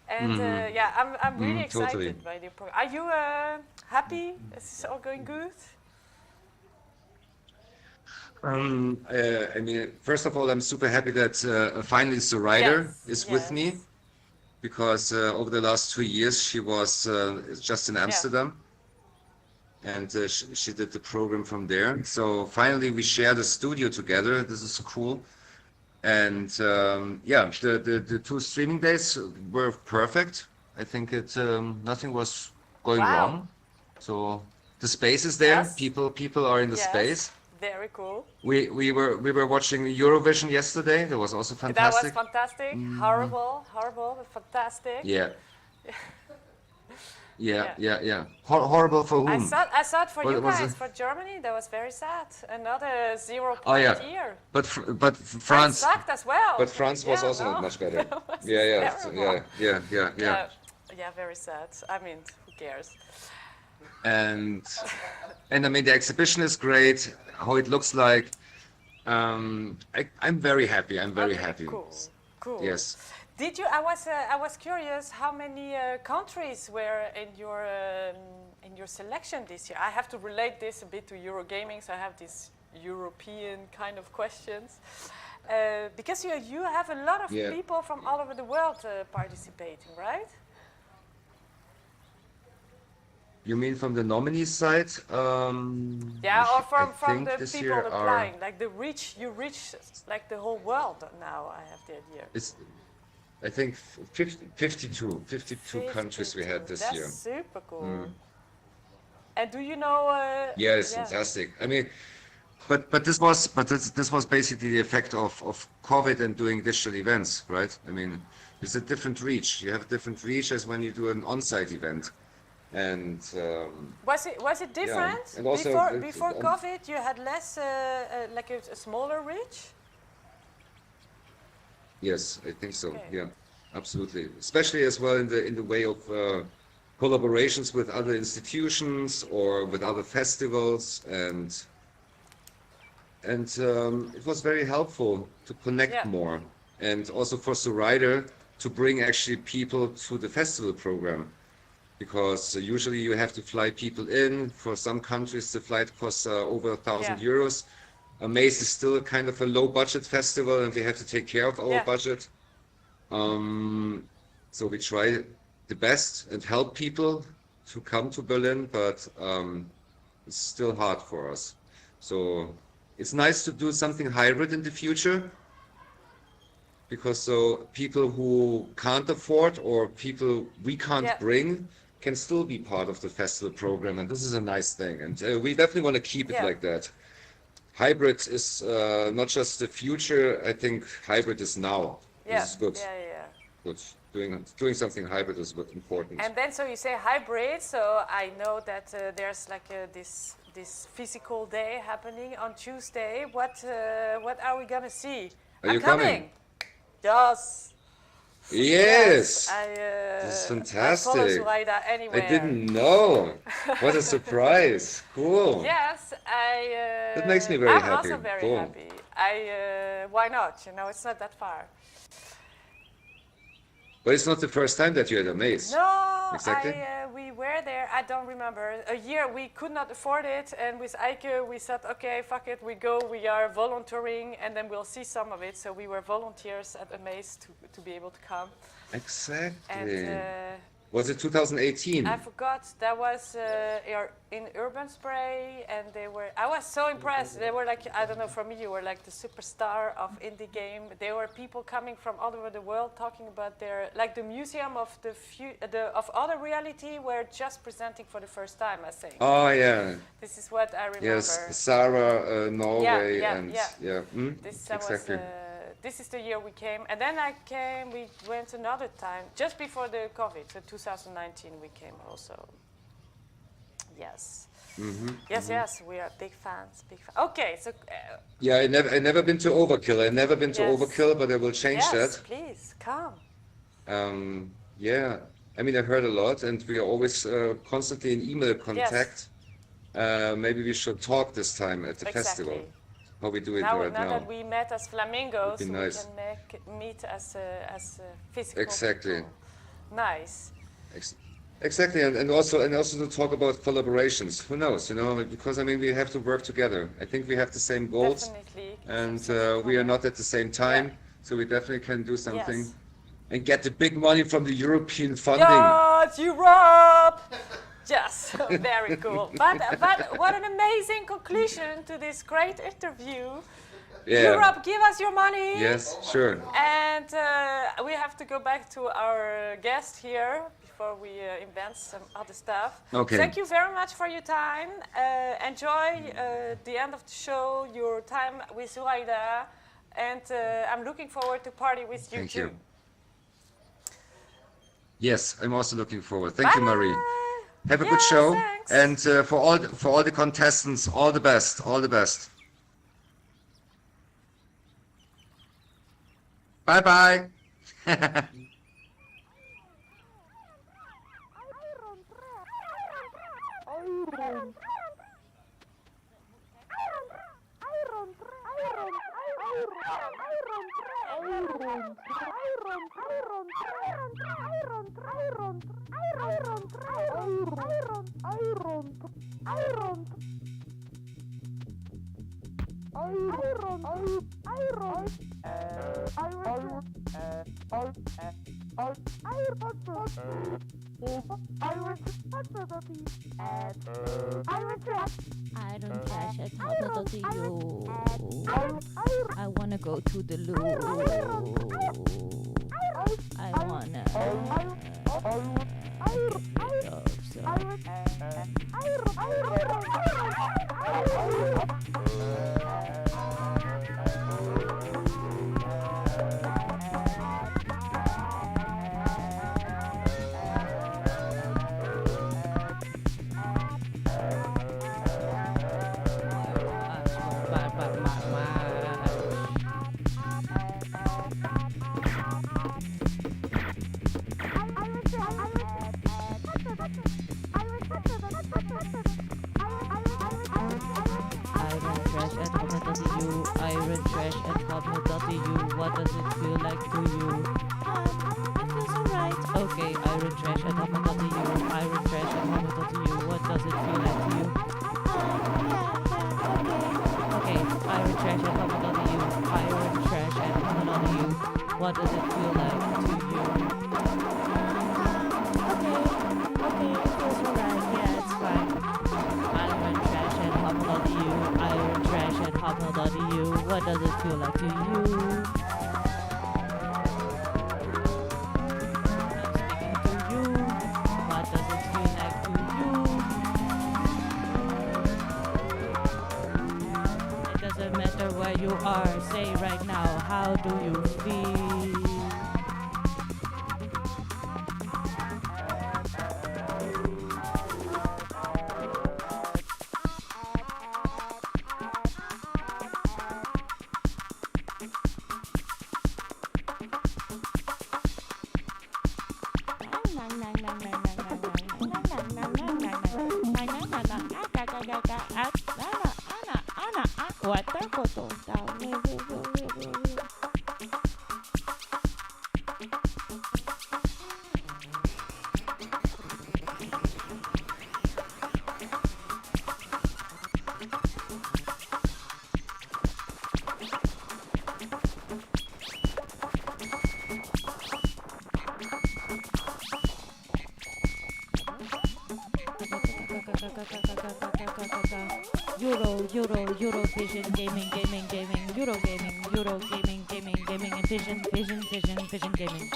And yeah, I'm really excited totally. by the program. Are you happy? Is this all going good? I mean, first of all, I'm super happy that finally the writer is with me, because over the last 2 years she was just in Amsterdam, and she did the program from there. So finally we share the studio together. This is cool. And yeah, the 2 streaming days were perfect. I think nothing was going wrong. So the space is there. People are in the space. Very cool. We were watching Eurovision yesterday. That was also fantastic. That was fantastic. Horrible, but fantastic. Yeah. Yeah. Horrible for whom? I thought for you guys, for Germany, that was very sad. Another 0 point year. But France sucked as well. But France was also not much better. Yeah, very sad. I mean, who cares? And I mean, the exhibition is great. How it looks like. I'm very happy. I'm very happy. Cool. Yes. Did you? I was curious. How many countries were in your selection this year? I have to relate this a bit to Eurogaming, so I have these European kind of questions. Because you have a lot of people from all over the world participating, right? You mean from the nominee side? Yeah, or from the people applying. Like you reach like the whole world now. I have the idea. I think 52 countries we had this year. That's super cool. And do you know? Yeah, it's fantastic. I mean, but this was basically the effect of COVID and doing digital events, right? I mean, it's a different reach. You have a different reach as when you do an on-site event. And was it different? Yeah. And also before COVID, you had less like a smaller reach. Yes, I think so. Yeah, absolutely. Especially as well in the way of collaborations with other institutions or with other festivals, and it was very helpful to connect more, and also for the writer to bring actually people to the festival program, because usually you have to fly people in. For some countries, the flight costs over 1,000 euros. A.Maze is still kind of a low-budget festival, and we have to take care of our budget. So we try the best and help people to come to Berlin, but it's still hard for us. So it's nice to do something hybrid in the future, because so people who can't afford or people we can't bring can still be part of the festival program, and this is a nice thing. And we definitely want to keep it like that. Hybrid is not just the future. I think hybrid is now. This is good. Good. Doing something hybrid is important. And then, so you say hybrid. So I know that there's like this physical day happening on Tuesday. What are we gonna see? Are you coming? Yes. Yes. This is fantastic. Anyway. I didn't know. What a surprise. Cool. Yes, That makes me very happy. I'm also very happy. Why not? You know, it's not that far. But it's not the first time that you're at A.Maze. No, exactly. We were there. I don't remember. A year we could not afford it, and with Eike we said, okay, fuck it, we go. We are volunteering, and then we'll see some of it. So we were volunteers at A.Maze to be able to come. Exactly. And, was it 2018? I forgot. That was in Urban Spray, and I was so impressed. They were like, I don't know, for me, you were like the superstar of indie game. There were people coming from all over the world talking about like the museum of of other reality were just presenting for the first time, I think. Oh yeah. This is what I remember. Yes, Sarah, Norway, exactly. This is the year we came, and then we went another time, just before the COVID, so 2019 we came also. Yes. Mm-hmm. Yes, we are big fans. Okay, so. Yeah, I never been to Overkill. I never been to Yes. Overkill, but I will change yes, that. please come. Yeah, I mean, I heard a lot, and we are always constantly in email contact. Maybe we should talk this time at the festival. How we do it now, right now now. that we met as flamingos, Nice. we can meet as physical Exactly. people. Nice. Exactly, and also to talk about collaborations. Who knows, you know, because I mean we have to work together. I think we have the same goals, Definitely. and we are not at the same time, so we definitely can do something Yes. and get the big money from the European funding. Yes, Europe! Yes, very cool. But what an amazing conclusion to this great interview. Yeah. Europe, give us your money. Yes, sure. And we have to go back to our guest here before we invent some other stuff. Okay. Thank you very much for your time. Enjoy the end of the show, your time with Zuhaida, and I'm looking forward to party with you Thank too. you. Yes, I'm also looking forward. Thank you, Marie. Have a good show, thanks. and for all the contestants, all the best, all the best. Bye bye. Iron Trash at you. I wanna go to the loo. I wanna Iron Trash at hotmail.eu. What does it feel like to you? It feels alright. Okay, Iron Trash at hotmail.eu. Iron Trash at hotmail.eu. What does it feel like to you? Okay, Iron Trash at hotmail.eu. Iron Trash at hotmail.eu. What does it feel like to you? Okay, it feels alright. Yeah, it's fine. Iron Trash at hotmail.eu. Iron Trash at hotmail.eu. What does it feel like to you? I'm speaking to you. What does it feel like to you? It doesn't matter where you are. Say right now, how do you feel? Eurovision, gaming, EuroGaming, and Vision, gaming.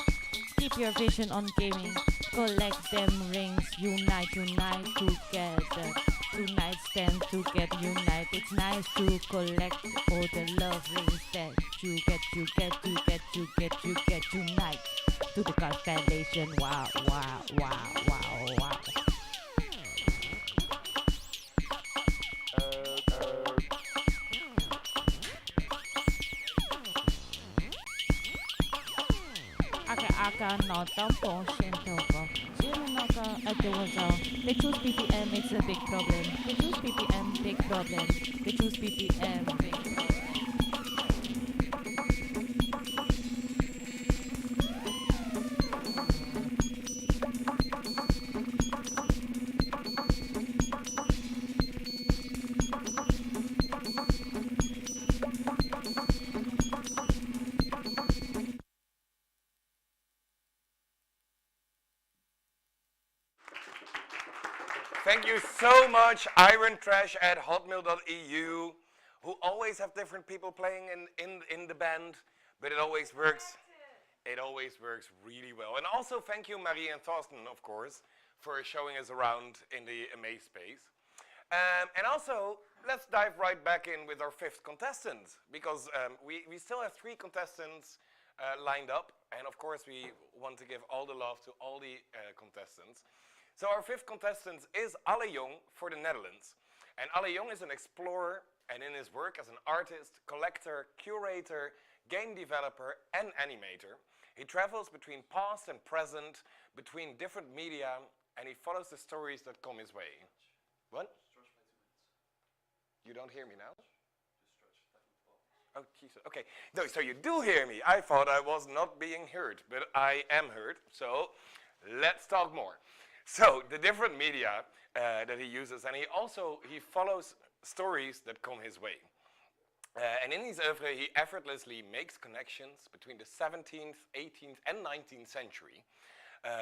Keep your vision on gaming. Collect them rings, unite together. Tonight stand to get united. It's nice to collect all the love rings that you get tonight. To the constellation, wow. Naka Nota Poshentova. Naka Adoza. They choose PPM, it's a big problem. They choose PPM, big problem. They choose PPM, big problem. Thank you so much, irontrash@hotmail.eu, who always have different people playing in the band, but it always works. It always works really well. And also thank you, Marie and Thorsten, of course, for showing us around in the A.Maze space. And also, let's dive right back in with our 5th contestant, because we still have 3 contestants lined up, and of course we want to give all the love to all the contestants. So our 5th contestant is Alle Jong for the Netherlands. And Alle Jong is an explorer, and in his work as an artist, collector, curator, game developer, and animator, he travels between past and present, between different media, and he follows the stories that come his way. What? You don't hear me now? Oh, Jesus. Okay. No, so you do hear me. I thought I was not being heard, but I am heard. So let's talk more. So the different media that he uses, and he follows stories that come his way. And in his oeuvre, he effortlessly makes connections between the 17th, 18th, and 19th century,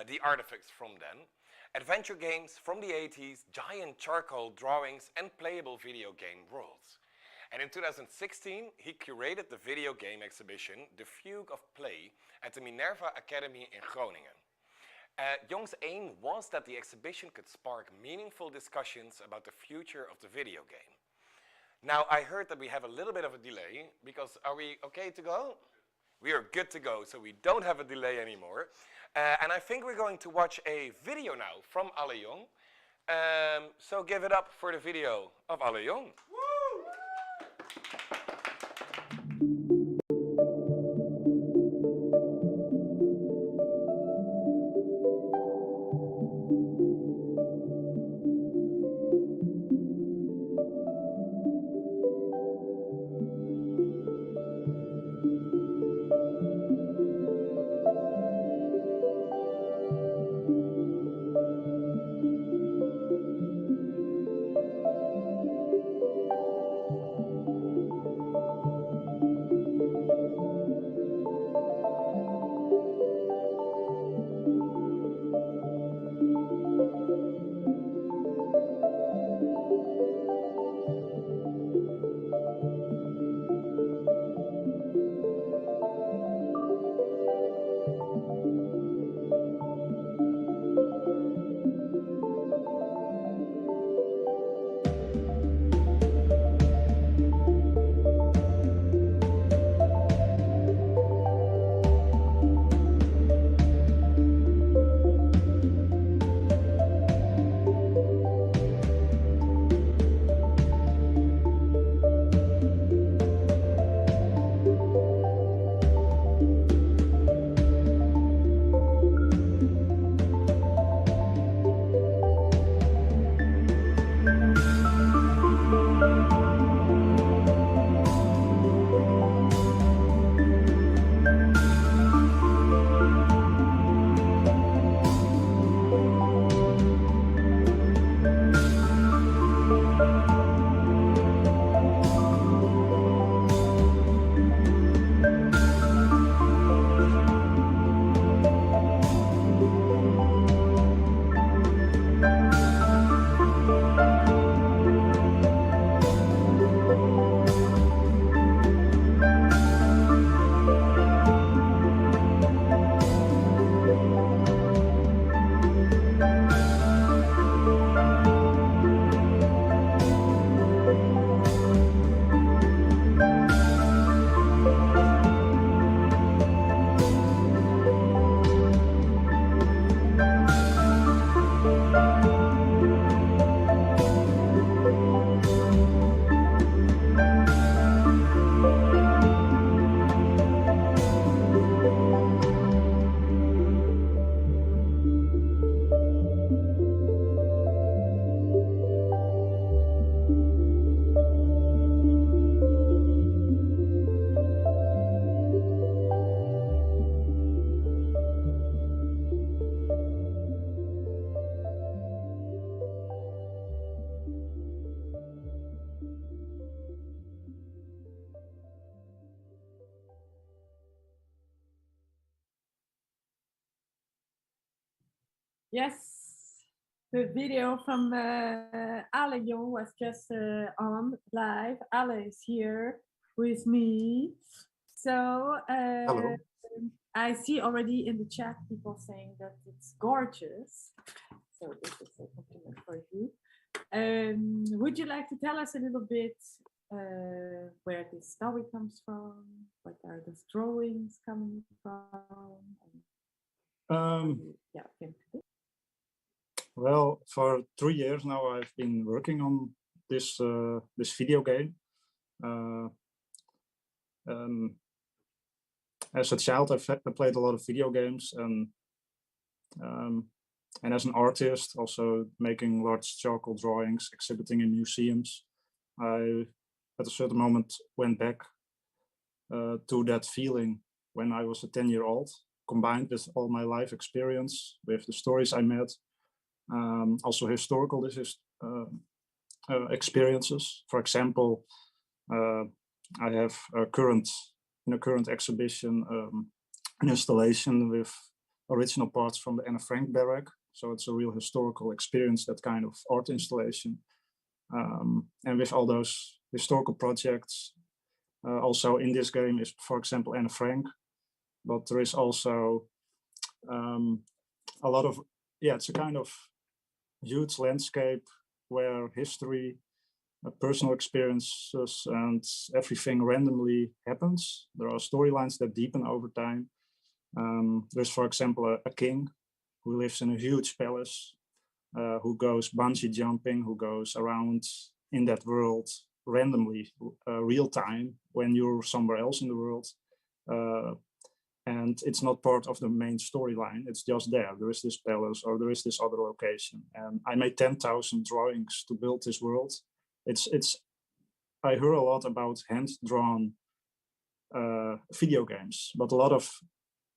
the artifacts from then, adventure games from the 80s, giant charcoal drawings, and playable video game worlds. And in 2016, he curated the video game exhibition, The Fugue of Play, at the Minerva Academy in Groningen. Jong's aim was that the exhibition could spark meaningful discussions about the future of the video game. Now, I heard that we have a little bit of a delay, because are we okay to go? We are good to go, so we don't have a delay anymore. And I think we're going to watch a video now from Alle Jong. So give it up for the video of Alle Jong. Yes, the video from Alle Jong was just on live. Alle is here with me. So Hello. I see already in the chat people saying that it's gorgeous. So this is a compliment for you. Would you like to tell us a little bit where this story comes from? What are the drawings coming from? Yeah, well, for 3 years now, I've been working on this this video game. As a child, I played a lot of video games, and as an artist, also making large charcoal drawings, exhibiting in museums. I, at a certain moment, went back to that feeling when I was a 10-year-old, combined with all my life experience, with the stories I met, also historical experiences. For example, I have in a current exhibition an installation with original parts from the Anne Frank barrack. So it's a real historical experience, that kind of art installation. And with all those historical projects, also in this game is, for example, Anne Frank, but there is also a lot of, it's a kind of huge landscape where history, personal experiences, and everything randomly happens. There are storylines that deepen over time. There's, for example, a king who lives in a huge palace, who goes bungee jumping, who goes around in that world randomly, real time, when you're somewhere else in the world. And it's not part of the main storyline. It's just there. There is this palace, or there is this other location. And I made 10,000 drawings to build this world. I heard a lot about hand-drawn video games, but a lot of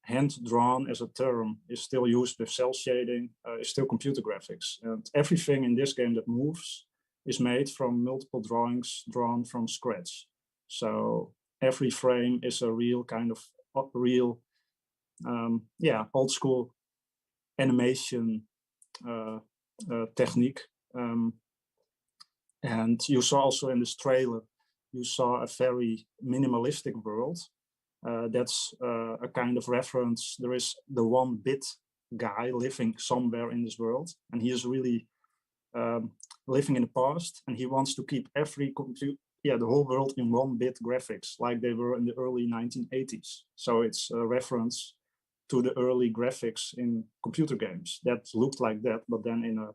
hand-drawn as a term is still used with cell shading, is still computer graphics. And everything in this game that moves is made from multiple drawings drawn from scratch. So every frame is a real kind of old school animation technique. And you saw also in this trailer, you saw a very minimalistic world. That's a kind of reference. There is the 1-bit guy living somewhere in this world, and he is really living in the past, and he wants to keep the whole world in 1-bit graphics, like they were in the early 1980s. So it's a reference to the early graphics in computer games that looked like that, but then in a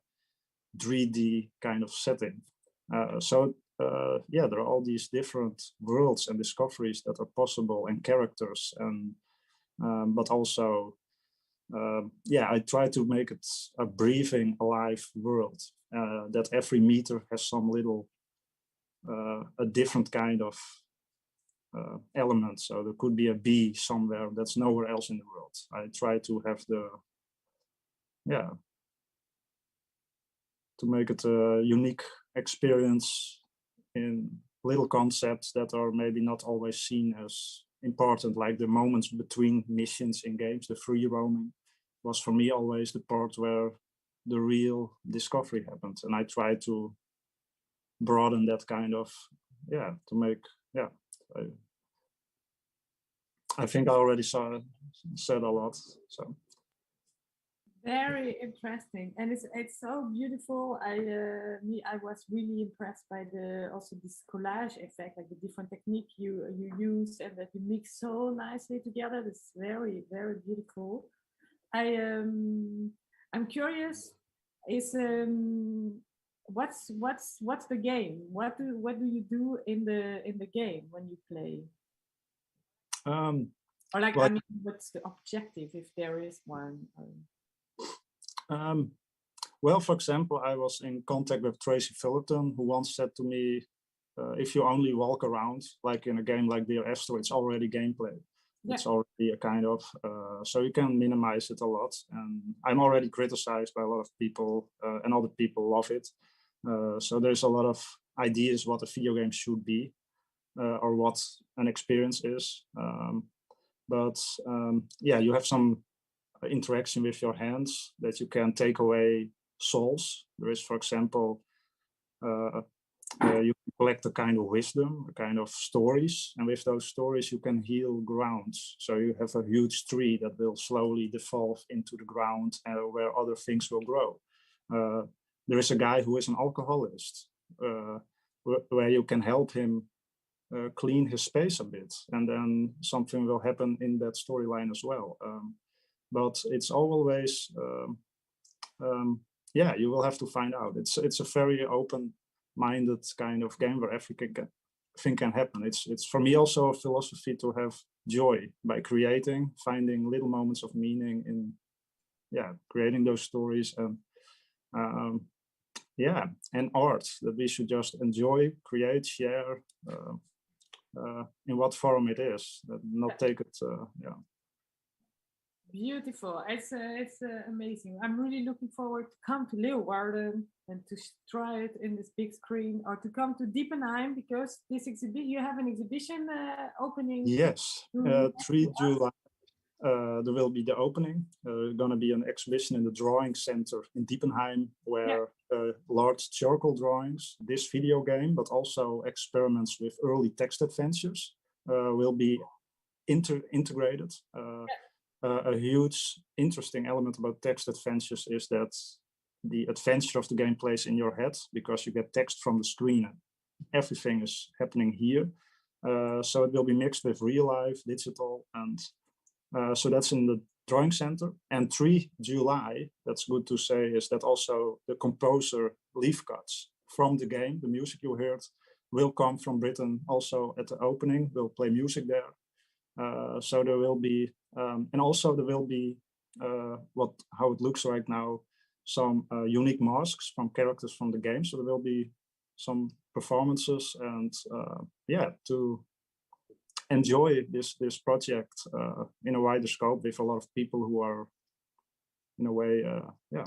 3D kind of setting. There are all these different worlds and discoveries that are possible, and characters, and but also I try to make it a breathing, alive world, that every meter has some little a different kind of element. So there could be a bee somewhere that's nowhere else in the world. I try to have to make it a unique experience in little concepts that are maybe not always seen as important, like the moments between missions in games. The free roaming was for me always the part where the real discovery happened, and I try to broaden that kind of to make I think I already said a lot. So very interesting, and it's so beautiful. I was really impressed by also this collage effect, like the different technique you use, and that you mix so nicely together. It's very, very beautiful. I'm curious, is what's the game? What do you do in the game when you play? Or like, I mean, what's the objective, if there is one? Well, for example, I was in contact with Tracy Fullerton, who once said to me, if you only walk around, like in a game like Dear Esther, it's already gameplay. Yeah. It's already a kind of, so you can minimize it a lot. And I'm already criticized by a lot of people, and other people love it. So there's a lot of ideas what a video game should be, or what an experience is. You have some interaction with your hands, that you can take away souls. There is, for example, you can collect a kind of wisdom, a kind of stories, and with those stories you can heal grounds. So you have a huge tree that will slowly devolve into the ground where other things will grow. There is a guy who is an alcoholist, where you can help him clean his space a bit, and then something will happen in that storyline as well. But it's always, yeah, you will have to find out. It's a very open-minded kind of game where everything can happen. It's for me also a philosophy to have joy by creating, finding little moments of meaning in, yeah, creating those stories, and yeah, and art that we should just enjoy, create, share, in what form it is, not take it, yeah. Beautiful. It's amazing. I'm really looking forward to come to Leeuwarden and to try it in this big screen, or to come to Diepenheim, because this exhibition, you have an exhibition opening. Yes, 3 July. There will be the opening. Going to be an exhibition in the drawing center in Diepenheim, where large charcoal drawings, this video game, but also experiments with early text adventures will be integrated. A huge interesting element about text adventures is that the adventure of the game plays in your head, because you get text from the screen. Everything is happening here. So it will be mixed with real life, digital, and so that's in the drawing center. And 3 July, that's good to say, is that also the composer leaf cuts from the game, the music you heard, will come from Britain also at the opening. We'll play music there. So there will be, and also there will be, how it looks right now, some unique masks from characters from the game. So there will be some performances, and yeah, to enjoy this project in a wider scope with a lot of people who are, in a way, yeah.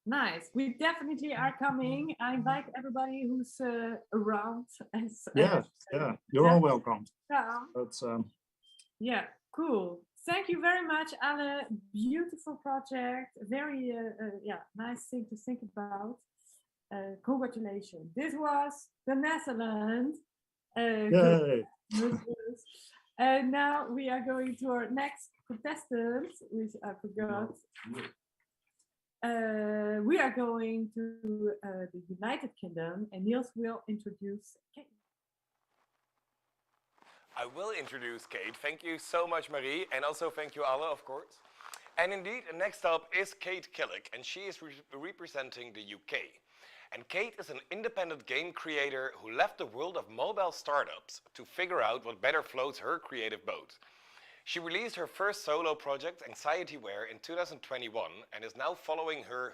Nice. We definitely are coming. I invite everybody who's around. Yeah, you're all welcome. But, yeah, cool. Thank you very much, Alle. Beautiful project. Very, yeah, nice thing to think about. Congratulations. This was the Netherlands. Yay. And now we are going to our next contestant, which I forgot. We are going to the United Kingdom, and Niels will introduce Kate. I will introduce Kate. Thank you so much, Marie, and also thank you, Alle, of course. And indeed, next up is Kate Killick, and she is representing the UK. And Kate is an independent game creator who left the world of mobile startups to figure out what better floats her creative boat. She released her first solo project, Anxietyware, in 2021, and is now following her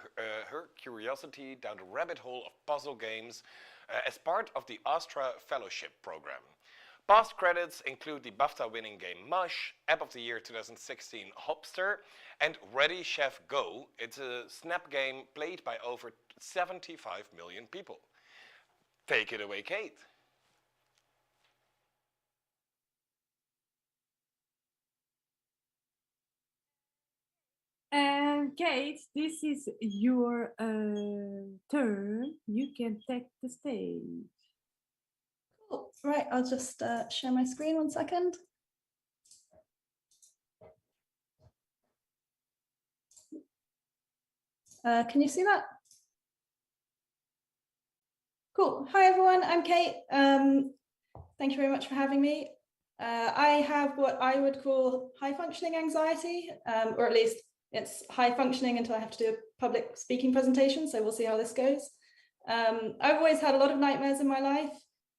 curiosity down the rabbit hole of puzzle games as part of the Astra Fellowship program. Past credits include the BAFTA-winning game Mush, App of the Year 2016 Hopster, and Ready Chef Go. It's a snap game played by over 75 million people. Take it away, Kate. And Kate, this is your turn. You can take the stage. Cool. Right, I'll just share my screen 1 second. Can you see that? Cool. Hi, everyone. I'm Kate. Thank you very much for having me. I have what I would call high-functioning anxiety, or at least it's high-functioning until I have to do a public speaking presentation, so we'll see how this goes. I've always had a lot of nightmares in my life,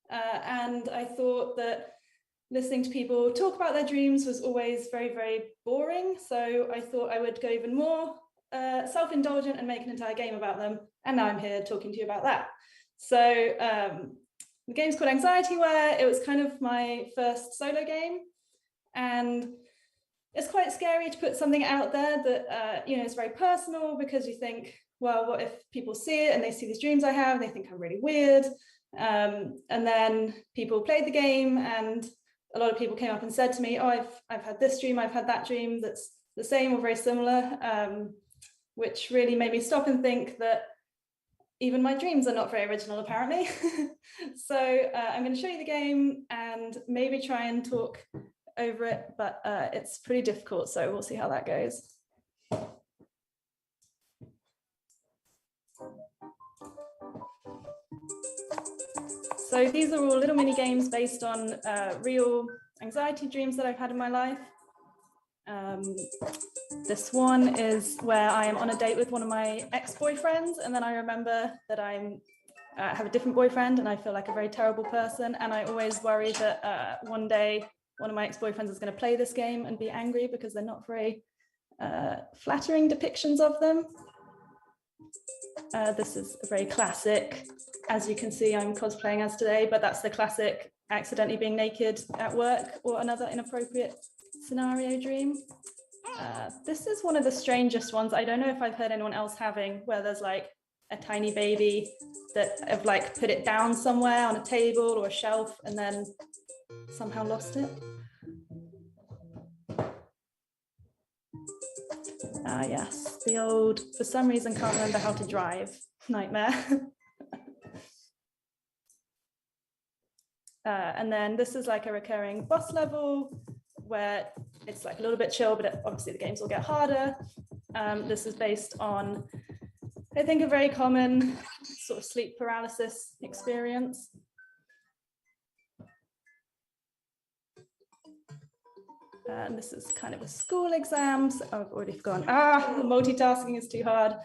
and I thought that listening to people talk about their dreams was always very, very boring, so I thought I would go even more self-indulgent and make an entire game about them, and now I'm here talking to you about that. So the game's called Anxietyware. It was kind of my first solo game, and it's quite scary to put something out there that you know, is very personal, because you think, well, what if people see it and they see these dreams I have and they think I'm really weird? And then people played the game, and a lot of people came up and said to me, oh, I've had this dream, I've had that dream that's the same or very similar, which really made me stop and think that even my dreams are not very original, apparently. So I'm going to show you the game and maybe try and talk over it, but it's pretty difficult, so we'll see how that goes. So these are all little mini games based on real anxiety dreams that I've had in my life. This one is where I am on a date with one of my ex-boyfriends, and then I remember that I have a different boyfriend and I feel like a very terrible person, and I always worry that one day one of my ex-boyfriends is going to play this game and be angry because they're not very flattering depictions of them. This is a very classic, as you can see, I'm cosplaying as today, but that's the classic accidentally being naked at work or another inappropriate scenario dream. This is one of the strangest ones. I don't know if I've heard anyone else having, where there's like a tiny baby that have like put it down somewhere on a table or a shelf and then somehow lost it. Yes, the old, for some reason can't remember how to drive nightmare. And then this is like a recurring boss level where it's like a little bit chill, but obviously the games will get harder. This is based on, I think, a very common sort of sleep paralysis experience. And this is kind of a school exam. So I've already forgotten. Multitasking is too hard.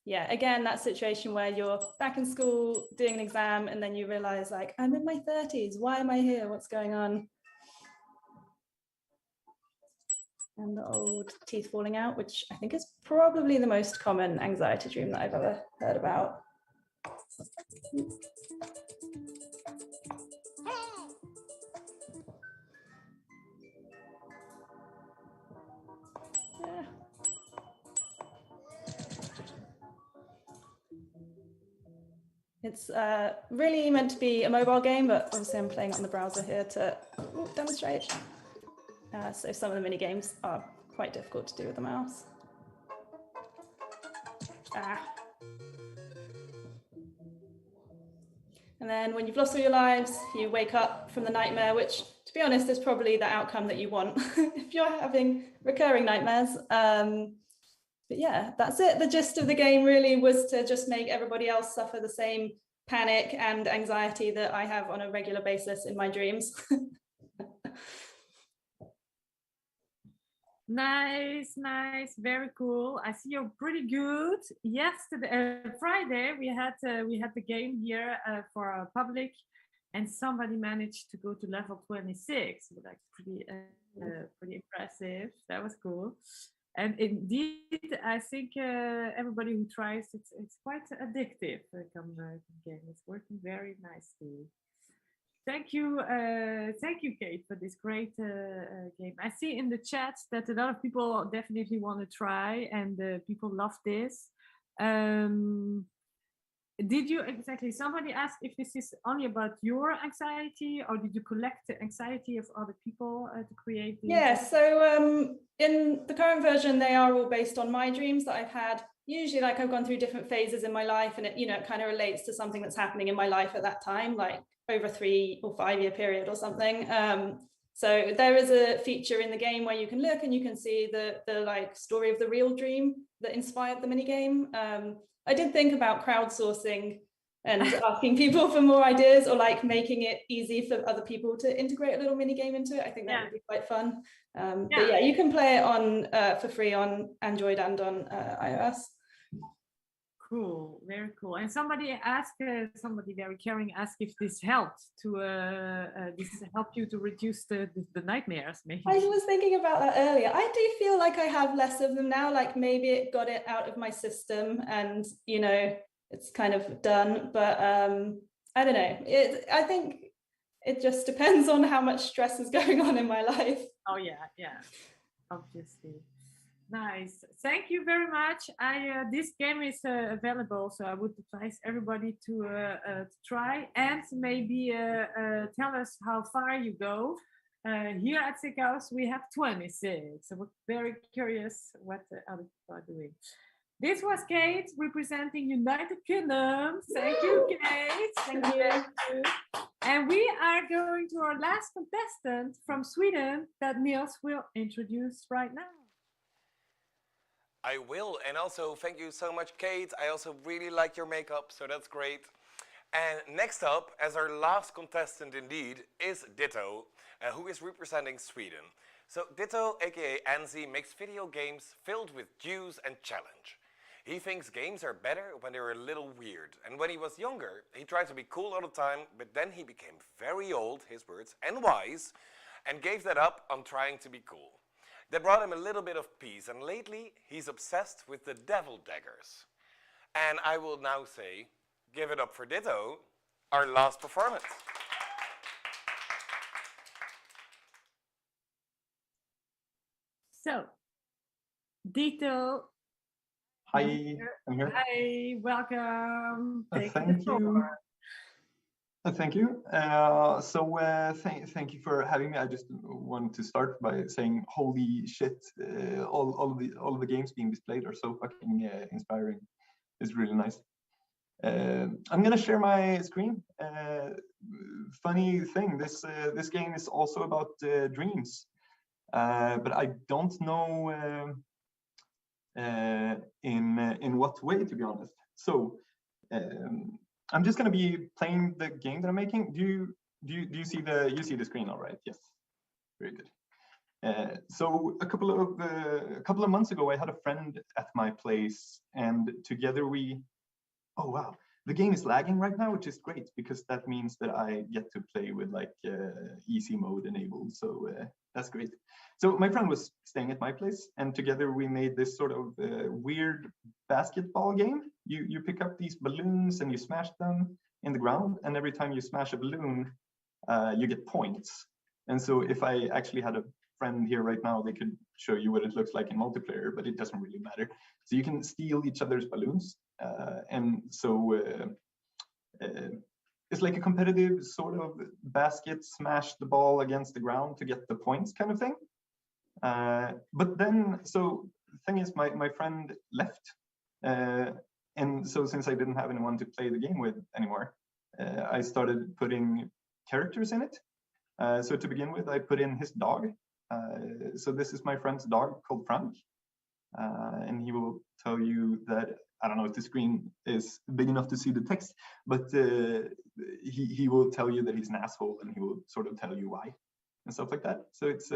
Yeah, again, that situation where you're back in school doing an exam and then you realize like, I'm in my 30s. Why am I here? What's going on? And the old teeth falling out, which I think is probably the most common anxiety dream that I've ever heard about. Yeah. It's really meant to be a mobile game, but obviously I'm playing on the browser here to demonstrate. So some of the mini games are quite difficult to do with the mouse. And then when you've lost all your lives, you wake up from the nightmare, which, to be honest, is probably the outcome that you want if you're having recurring nightmares. But yeah, that's it. The gist of the game really was to just make everybody else suffer the same panic and anxiety that I have on a regular basis in my dreams. Nice, nice, very cool. I see you're pretty good. Yesterday, Friday, we had the game here for our public, and somebody managed to go to level 26. Like pretty impressive. That was cool. And indeed, I think everybody who tries it's quite addictive. Game. It's working very nicely. Thank you, Kate, for this great game. I see in the chat that a lot of people definitely want to try, and people love this. Did you exactly? Somebody asked if this is only about your anxiety, or did you collect the anxiety of other people to create these? Yeah. So in the current version, they are all based on my dreams that I've had. Usually, like I've gone through different phases in my life, and it kind of relates to something that's happening in my life at that time, like over 3 or 5 year period or something. So there is a feature in the game where you can look and you can see the like story of the real dream that inspired the mini game. I did think about crowdsourcing and asking people for more ideas, or like making it easy for other people to integrate a little mini game into it. I think that would be quite fun. But yeah, you can play it on for free on Android and on iOS. Cool, very cool. And somebody asked, somebody very caring asked if this helped to help you to reduce the nightmares. Maybe. I was thinking about that earlier. I do feel like I have less of them now. Like maybe it got it out of my system, and it's kind of done. But I don't know. I think it just depends on how much stress is going on in my life. Oh yeah, obviously. Nice, thank you very much. This game is available, so I would advise everybody to try, and maybe tell us how far you go. Here at Sickhouse, we have 26. So we're very curious what the other people are doing. This was Kate representing United Kingdom. Thank you, Kate. Thank you. And we are going to our last contestant from Sweden that Niels will introduce right now. I will, and also thank you so much, Kate. I also really like your makeup, so that's great. And next up, as our last contestant indeed, is Ditto, who is representing Sweden. So Ditto, aka Anzi, makes video games filled with juice and challenge. He thinks games are better when they're a little weird. And when he was younger, he tried to be cool all the time, but then he became very old, his words, and wise, and gave that up on trying to be cool. That brought him a little bit of peace, and lately he's obsessed with the devil daggers. And I will now say, give it up for Ditto, our last performance. So, Ditto. Hi, I'm here. Hi, welcome. Thank you. Thank you. Thank you for having me. I just want to start by saying, holy shit! All of the games being displayed are so fucking inspiring. It's really nice. I'm gonna share my screen. Funny thing, this game is also about dreams, but I don't know in what way, to be honest. So I'm just gonna be playing the game that I'm making. Do you see the screen all right? Yes, very good. So a couple of months ago, I had a friend at my place, and together we. Oh wow, the game is lagging right now, which is great because that means that I get to play with like easy mode enabled. So that's great. So my friend was staying at my place, and together we made this sort of weird basketball game. You pick up these balloons and you smash them in the ground, and every time you smash a balloon, you get points. And so if I actually had a friend here right now, they could show you what it looks like in multiplayer, but it doesn't really matter. So you can steal each other's balloons, and so it's like a competitive sort of basket, smash the ball against the ground to get the points kind of thing. But then, so the thing is, my friend left, and so since I didn't have anyone to play the game with anymore, I started putting characters in it. So to begin with, I put in his dog. So this is my friend's dog called Frank, and he will tell you that, I don't know if the screen is big enough to see the text, but he will tell you that he's an asshole, and he will sort of tell you why and stuff like that. So it's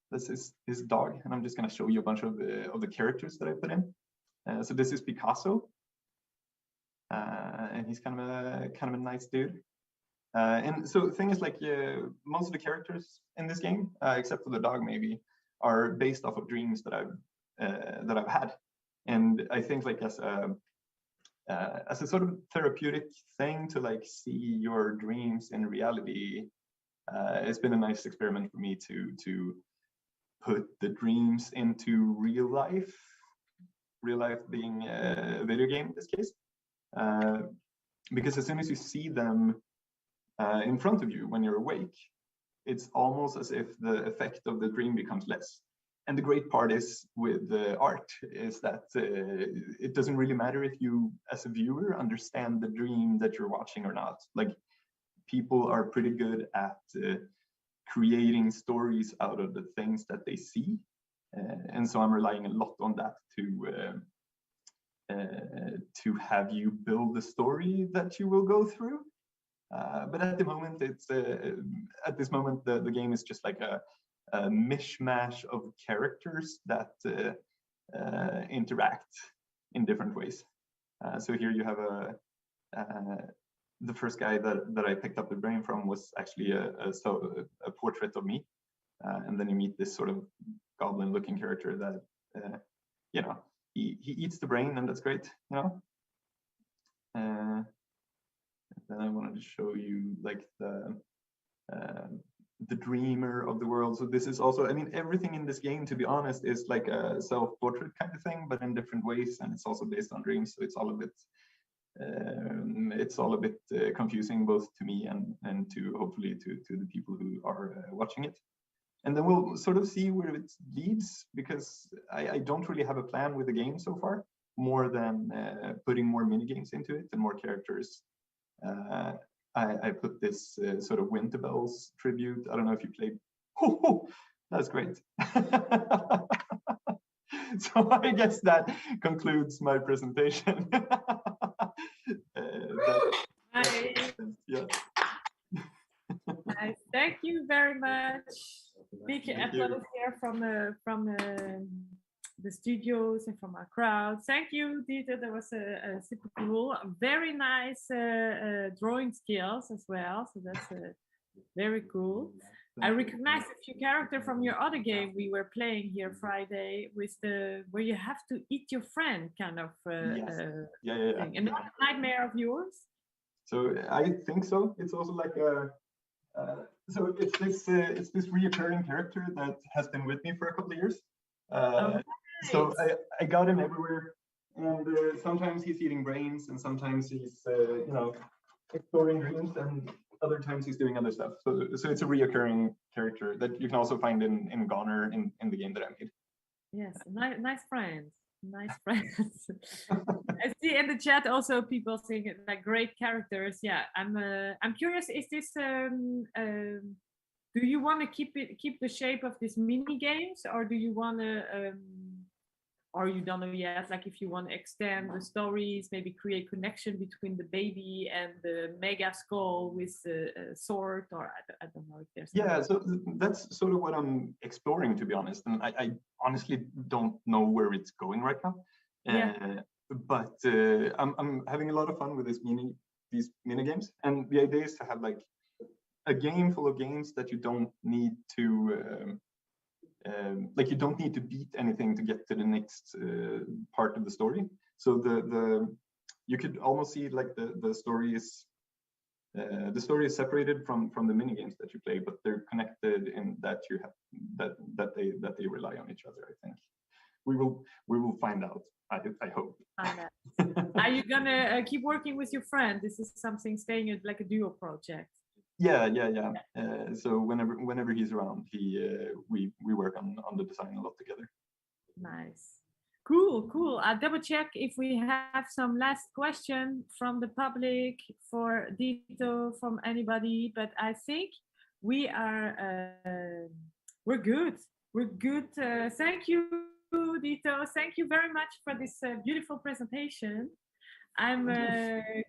this is his dog, and I'm just going to show you a bunch of the characters that I put in. So this is Picasso, and he's kind of a nice dude. And so the thing is, like, most of the characters in this game, except for the dog maybe, are based off of dreams that I've had. And I think, like, as a sort of therapeutic thing to like see your dreams in reality, it's been a nice experiment for me to put the dreams into real life. Real life being a video game in this case, because as soon as you see them in front of you when you're awake, it's almost as if the effect of the dream becomes less. And the great part is with the art is that it doesn't really matter if you, as a viewer, understand the dream that you're watching or not. Like, people are pretty good at creating stories out of the things that they see. And so I'm relying a lot on that to have you build the story that you will go through. But at the moment, at this moment, the game is just like a mishmash of characters that interact in different ways. So here you have the first guy that I picked up the brain from was actually a portrait of me, and then you meet this sort of goblin-looking character that you know, he eats the brain, and that's great, you know. Then I wanted to show you like the dreamer of the world. So this is also, I mean, everything in this game, to be honest, is like a self-portrait kind of thing, but in different ways, and it's also based on dreams. So it's all a bit confusing, both to me and to hopefully to the people who are watching it. and then we'll sort of see where it leads, because I don't really have a plan with the game so far, more than putting more mini games into it and more characters. I put this sort of Winter Bells tribute. I don't know if you played. Oh, that's great. So I guess that concludes my presentation. Yeah. Nice. Thank you very much. Big applause here from the studios and from our crowd. Thank you, Ditto. That was super cool. Very nice drawing skills as well. So that's very cool. I recognized a few characters from your other game we were playing here Friday, with where you have to eat your friend kind of thing. And that's a nightmare of yours? So I think so. It's also like a so it's this reoccurring character that has been with me for a couple of years. So I got him everywhere, and sometimes he's eating brains, and sometimes he's you know, exploring dreams, and other times he's doing other stuff. So it's a reoccurring character that you can also find in Goner in the game that I made. Yes, nice friends. Nice friends. I see in the chat also people saying like great characters. Yeah, I'm curious. Is this do you want to keep the shape of these mini games, or do you want to or you don't know yet? Like if you want to extend the stories, maybe create connection between the baby and the mega skull with the sword, or I don't know if there's. Yeah, so that's sort of what I'm exploring, to be honest, and I honestly don't know where it's going right now. But I'm having a lot of fun with these mini games, and the idea is to have like a game full of games that you don't need to. Like you don't need to beat anything to get to the next part of the story. So you could almost see like the story is separated from the mini games that you play, but they're connected in that you have that they rely on each other. I think we will find out. I hope. Are you gonna keep working with your friend? This is something staying at like a duo project. Yeah. So whenever he's around, we work on the design a lot together. Nice, cool. I'll double check if we have some last question from the public for Ditto, from anybody. But I think we are we're good. Thank you, Ditto. Thank you very much for this beautiful presentation. I'm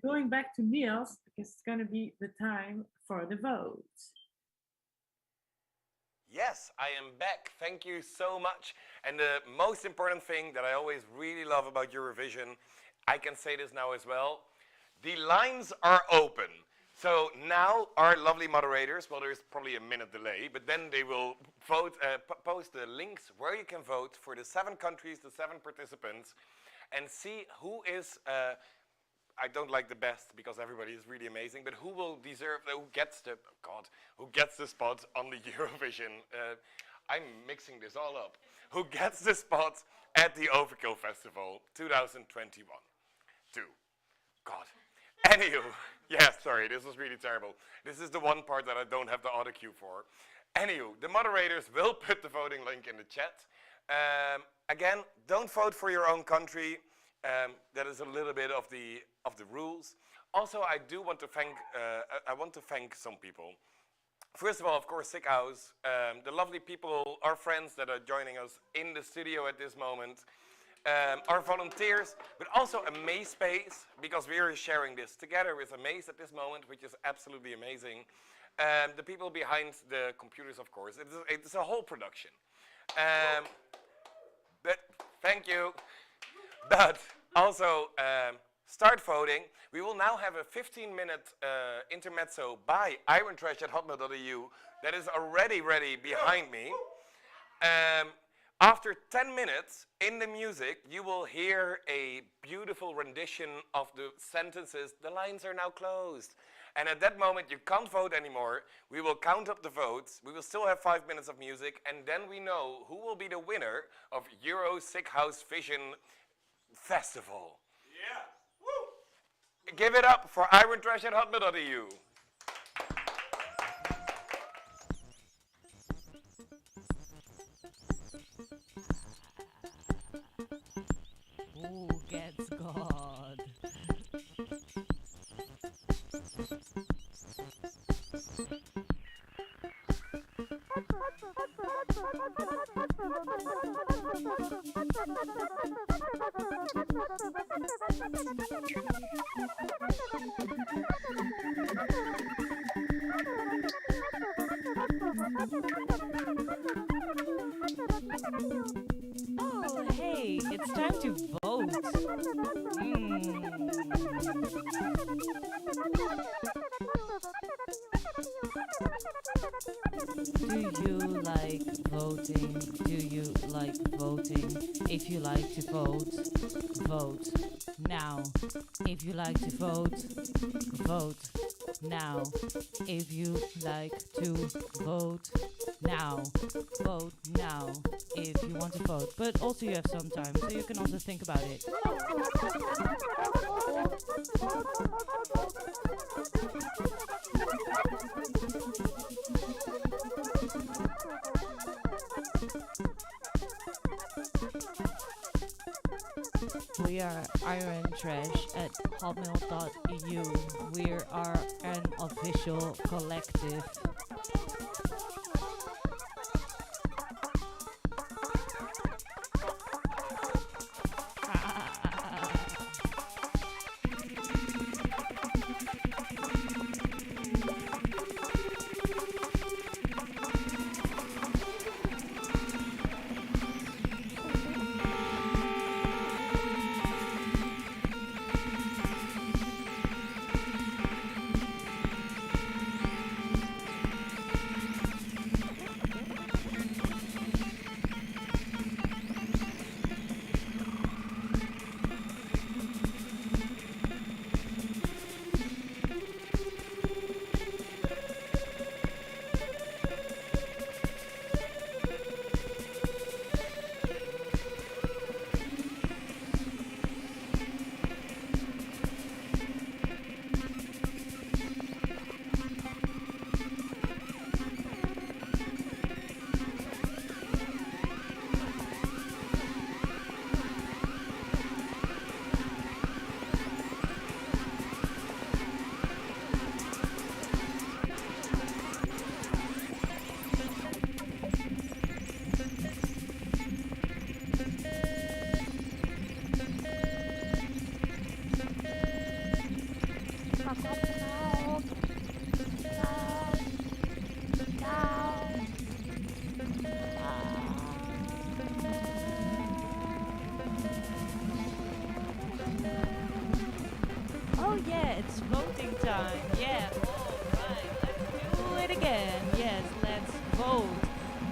going back to Niels because it's going to be the time for the vote. Yes, I am back. Thank you so much. And the most important thing that I always really love about Eurovision, I can say this now as well, the lines are open. So now our lovely moderators, well, there's probably a minute delay, but then they will vote, post the links where you can vote for the 7 countries, the 7 participants, and see who is I don't like the best because everybody is really amazing, but who will deserve, who gets the spot on the Eurovision? I'm mixing this all up. Who gets the spot at the Overkill Festival 2021? Anywho, yeah, sorry, this was really terrible. This is the one part that I don't have the auto cue for. Anywho, the moderators will put the voting link in the chat. Again, don't vote for your own country. That is a little bit of the rules. Also, I do want to thank some people. First of all, of course, Sickhouse, the lovely people, our friends that are joining us in the studio at this moment, our volunteers, but also amazespace, because we are sharing this together with A.Maze at this moment, which is absolutely amazing. The people behind the computers, of course. It's a whole production. But thank you. But also, start voting. We will now have a 15-minute intermezzo by irontrash@hotmail.eu that is already ready behind me. After 10 minutes in the music, you will hear a beautiful rendition of the sentences, "The lines are now closed." And at that moment, you can't vote anymore. We will count up the votes. We will still have 5 minutes of music, and then we know who will be the winner of Euro Sickhouse Vision Festival. Yeah. Woo. Give it up for irontrash@hotmail.eu. Oh, hey, it's time to vote. Do you like voting? Do you like voting? If you like to vote, vote now. If you like to vote, vote now. If you like to vote now, vote now. If you want to vote, but also you have some time, so you can also think about it. We are irontrash@hotmail.eu. We are an official collective. Oh yeah, it's voting time. Yeah, alright, let's do it again. Yes, let's vote.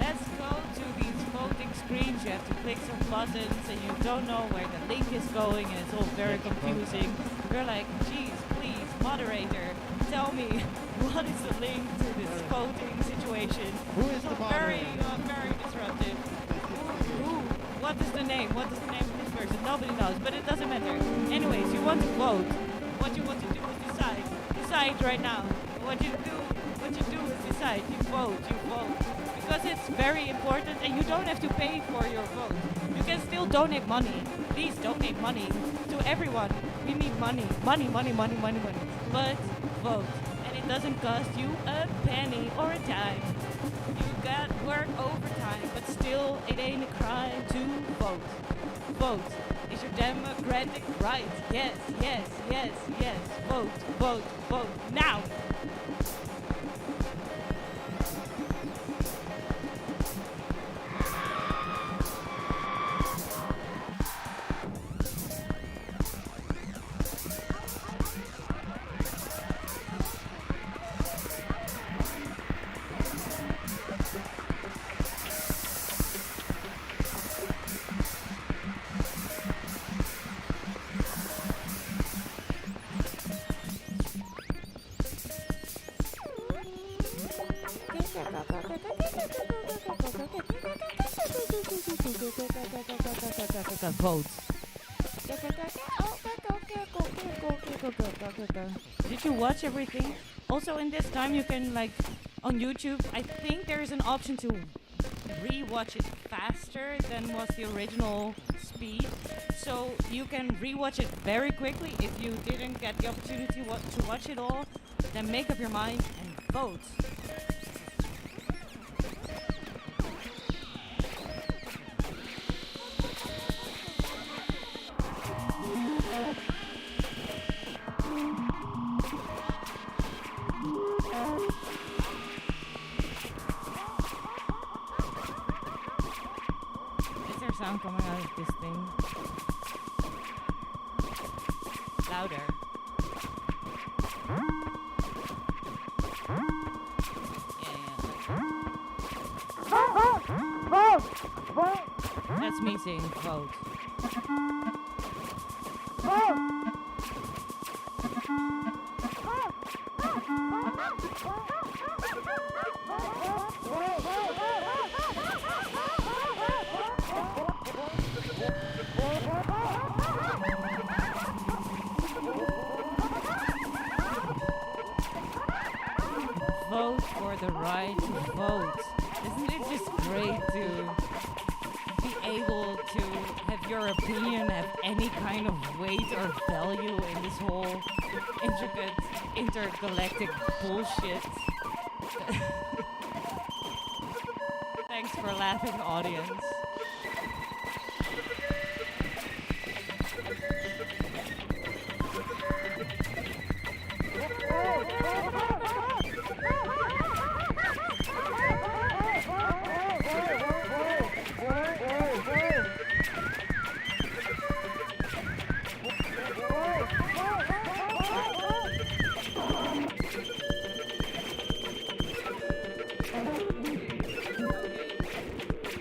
Let's go to these voting screens. You have to click some buttons and you don't know where the link is going and it's all very confusing. You're like, geez, please, moderator, tell me what is the link to this voting situation. Who is the very, moderator? very disruptive. Who? What is the name? What is the name of this person? Nobody knows, but it doesn't matter. Anyways, you want to vote. What you want to do is decide. Decide right now. What you do is decide. You vote. Because it's very important and you don't have to pay for your vote. You can still donate money. Please donate money to everyone. We need money. Money. But vote. And it doesn't cost you a penny or a dime. You got work overtime, but still it ain't a crime to vote. Vote is your democratic right. Yes. Vote now. Vote. Did you watch everything? Also in this time you can on YouTube, I think there is an option to re-watch it faster than was the original speed. So you can re-watch it very quickly if you didn't get the opportunity to watch it all. Then make up your mind and vote. Is there sound coming out of this thing? Louder. That's me saying vote. Vote for the right to vote. Isn't it just great to be able to have your opinion have any kind of weight or value in this whole intricate intergalactic bullshit? Thanks for laughing, audience.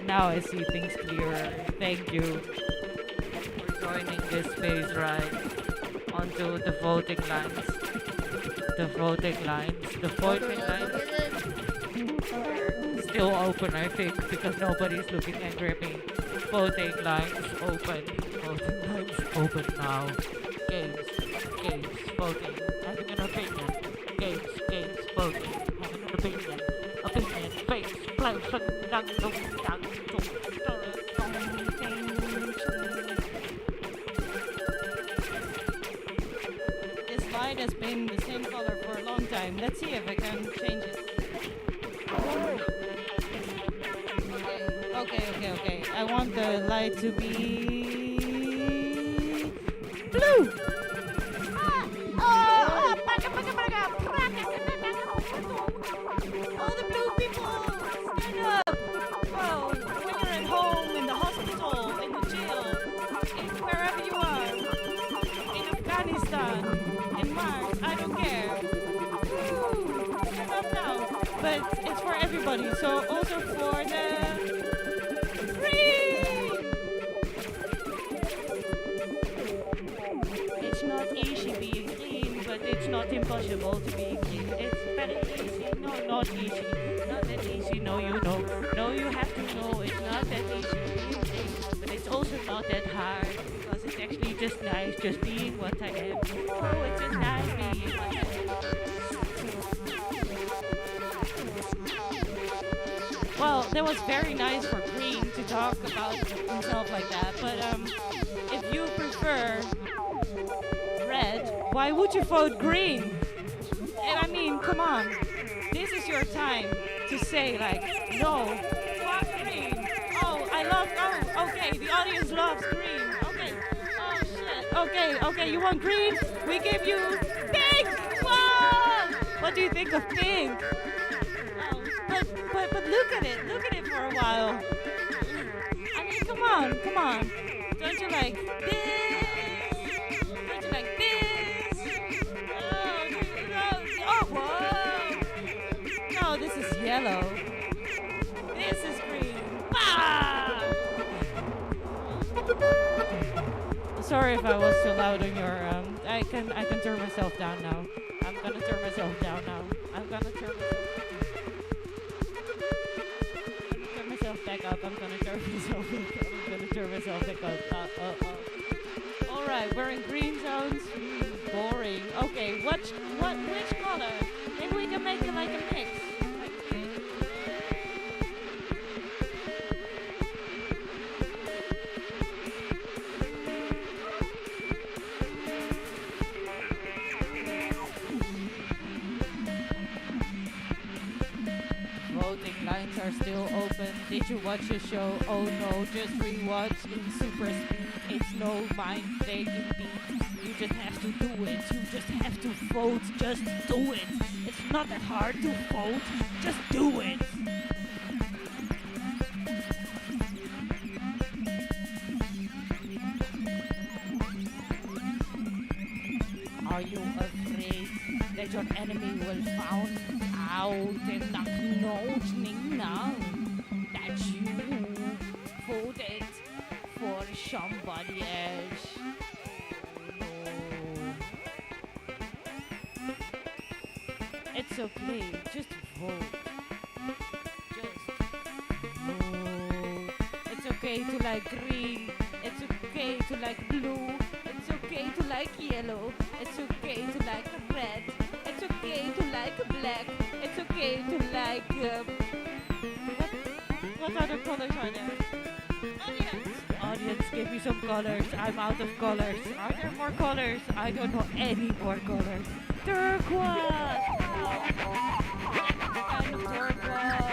Now I see things clearer. Thank you for joining this space ride onto the voting lines. The voting lines. The voting lines. Still open, I think, because nobody's looking angry at me. Voting lines open. Voting lines open now. Games, voting. Having an opinion. Games, voting. Having an opinion. Opinion, face, play, This light has been the same color for a long time. Let's see if I can change it. Okay. I want the light to be blue. All the blue people, stand up! Well, when you're at home, in the hospital, in the jail, in wherever you are, in Afghanistan, in Mars, I don't care. Woo! Stand up now. But it's for everybody, so also for the green! It's not easy being green, but it's not impossible to be green. It's very easy. No, not easy. Not that easy. No, you know. No, you have to know. It's not that easy. But it's also not that hard. Because it's actually just nice just being what I am. Oh, it's just nice being what I am. Well, that was very nice for Green to talk about himself like that. But if you prefer red, why would you vote green? I mean, come on. This is your time to say, like, no, fuck green. Oh, I love orange. Okay, the audience loves green. Okay. Oh, shit. Okay, you want green? We give you pink. Whoa! What do you think of pink? Oh, but look at it. Look at it for a while. I mean, come on. Don't you like this? Don't you like this? Oh, whoa. No, this is yellow. This is green. Bah! Sorry if I was too loud on your I can turn myself down now. I'm gonna turn myself down now. I'm gonna turn myself back up. I'm gonna turn myself back up. Alright, we're in green zones. Boring. Okay, which color? Maybe we can make it like a mix. Voting lines are still open. Did you watch the show? Oh no, just rewatch in super speed. It's no mind-breaking beat. You just have to do it. You just have to vote. Just do it. It's not that hard to vote. Just do it. Are you afraid that your enemy will find out and acknowledging now that you voted for somebody else? No. It's okay, just vote. Just vote. It's okay to like green. It's okay to like blue. It's okay to like yellow. It's okay to like red. It's okay to like black. It's okay to like what other colors are there? Audience, give me some colors. I'm out of colors. Are there more colors? I don't know any more colors. Turquoise. What kind of turquoise?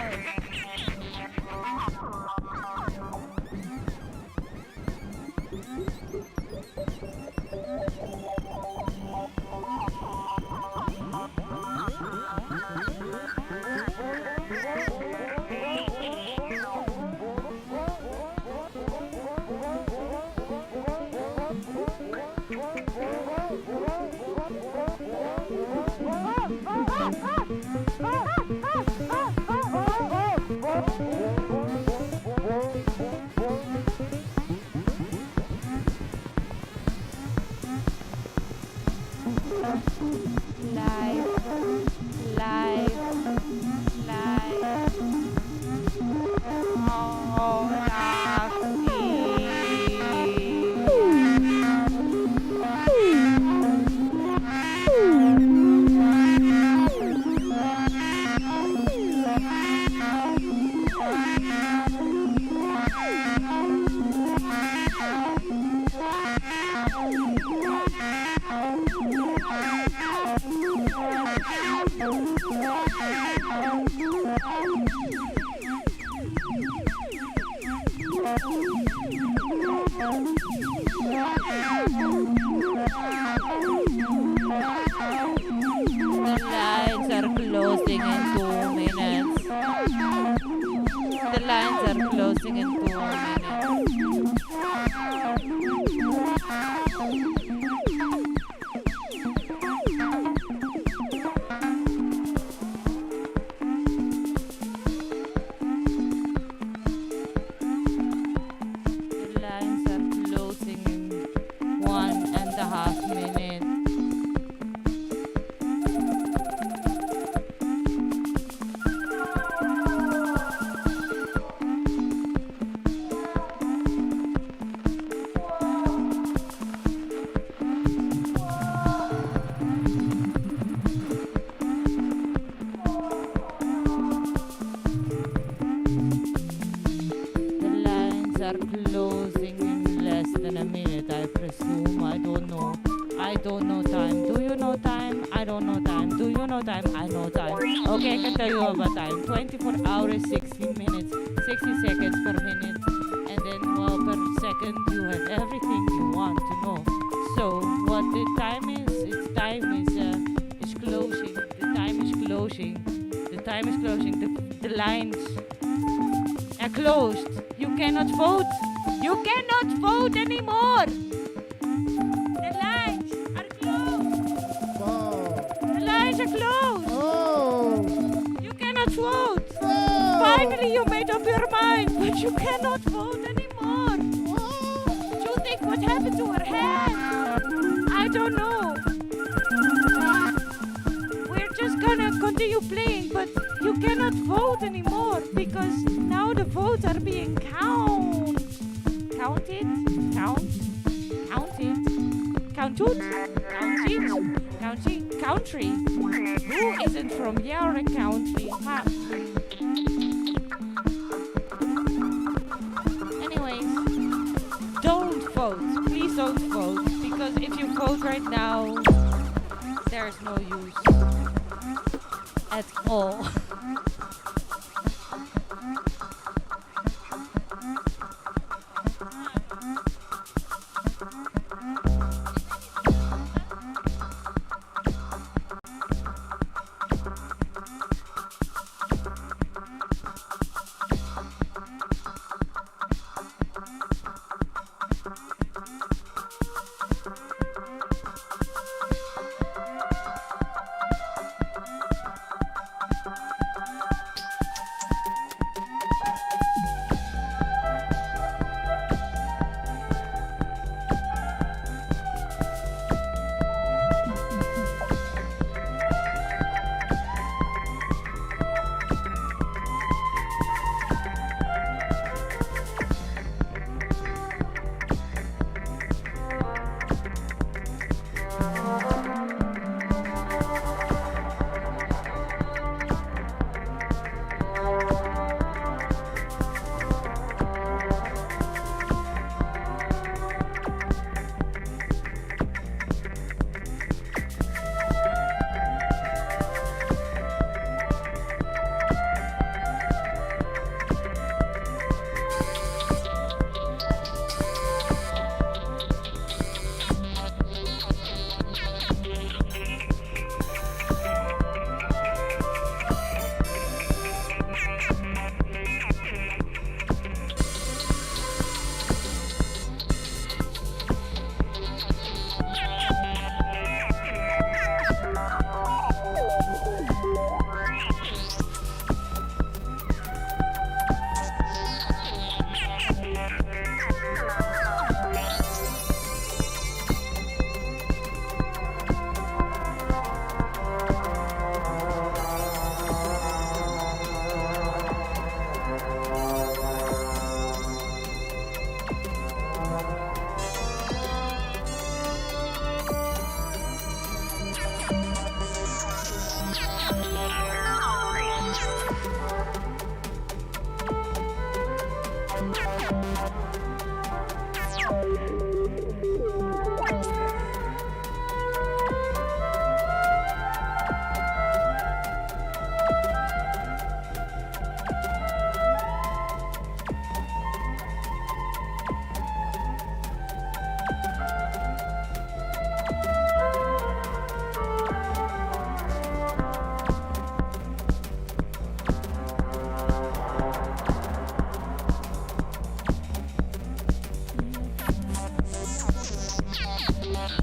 It's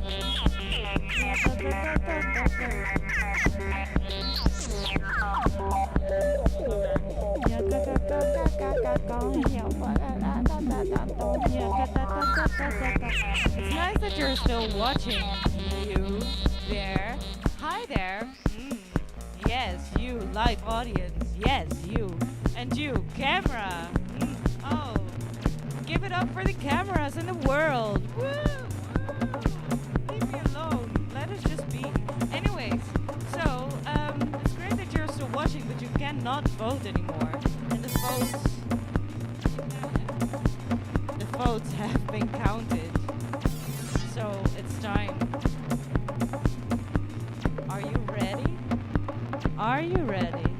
nice that you're still watching. You there. Hi there. Yes, you, live audience. Yes, you. And you, camera. Oh, give it up for the cameras in the world. Woo! Leave me alone. Let us just be. Anyways, so, it's great that you're still watching, but you cannot vote anymore. And the votes have been counted. So, it's time. Are you ready? Are you ready?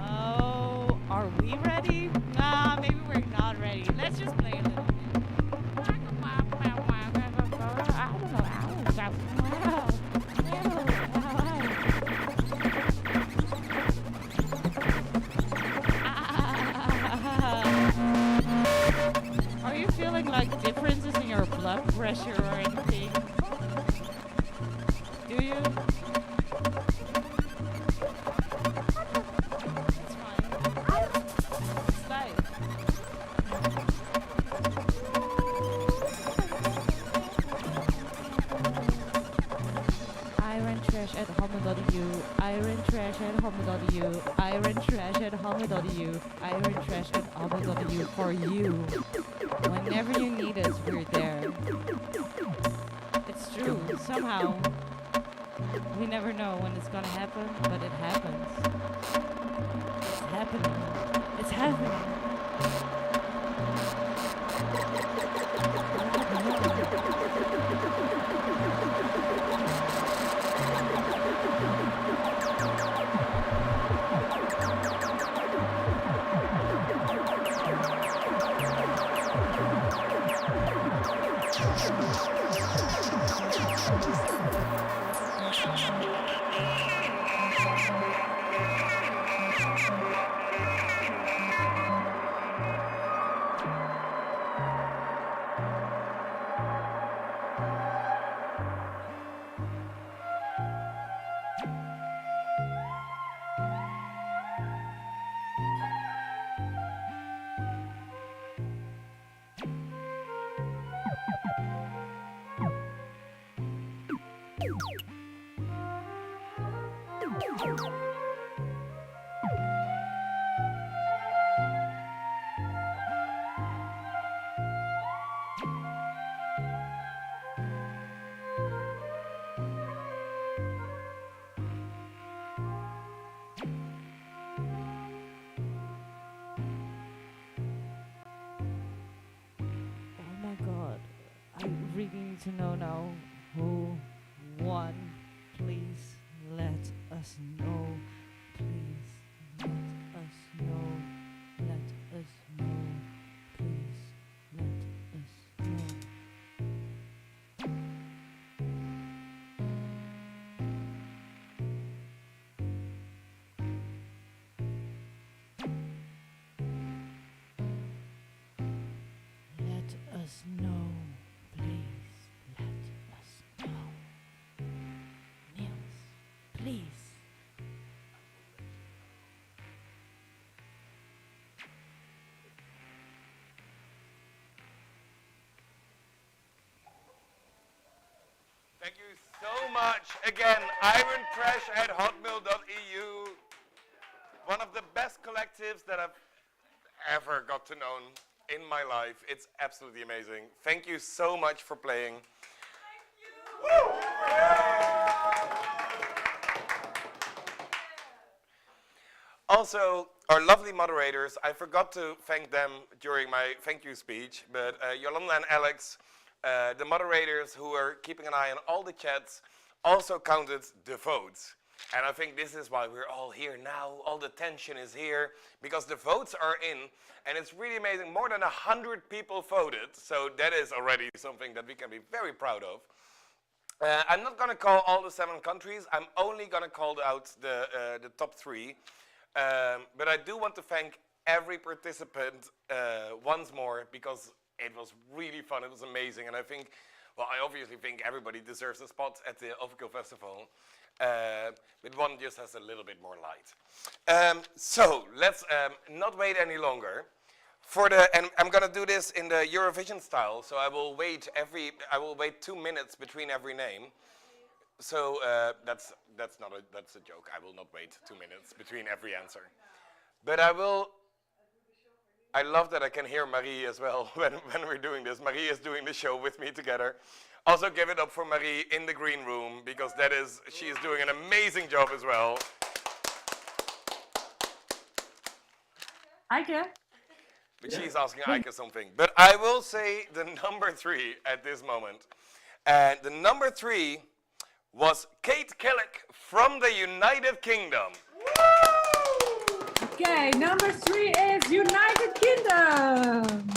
Oh, are we ready? Nah, maybe we're not ready. Let's just play a little bit. Are you feeling like differences in your blood pressure or anything? Do you? It's fine. It's life. Iron trash at home.eu. Iron trash at home.eu. Iron trash at home.eu. Iron trash at home.eu for you. Whenever you need us, we're there. It's true. Somehow, we never know when it's gonna happen, but it happens. It's happening. It's happening. really need to know now who won. Please let us know. Please let us know. Let us know. Please let us know. Let us know, please. Let us know. Niels, please. Thank you so much. Again, irontrash@hotmail.eu. One of the best collectives that I've ever got to know in my life. It's absolutely amazing. Thank you so much for playing. Woo! Also, our lovely moderators, I forgot to thank them during my thank you speech, but Yolanda and Alex, the moderators who are keeping an eye on all the chats, also counted the votes. And I think this is why we're all here now. All the tension is here because the votes are in, and it's really amazing. More than 100 people voted, so that is already something that we can be very proud of. I'm not going to call all the 7 countries. I'm only going to call out the top 3. But I do want to thank every participant once more because it was really fun. It was amazing, and I think Well, I obviously think everybody deserves a spot at the Overkill Festival, but one just has a little bit more light. So let's not wait any longer. And I'm gonna do this in the Eurovision style, so I will wait 2 minutes between every name. So that's a joke. I will not wait 2 minutes between every answer. But I love that I can hear Marie as well when we're doing this. Marie is doing the show with me together. Also give it up for Marie in the green room, because she is doing an amazing job as well. Ike? But she's asking Ike something. But I will say the number 3 at this moment. And the number 3 was Kate Killick from the United Kingdom. Okay, number 3 is United Kingdom.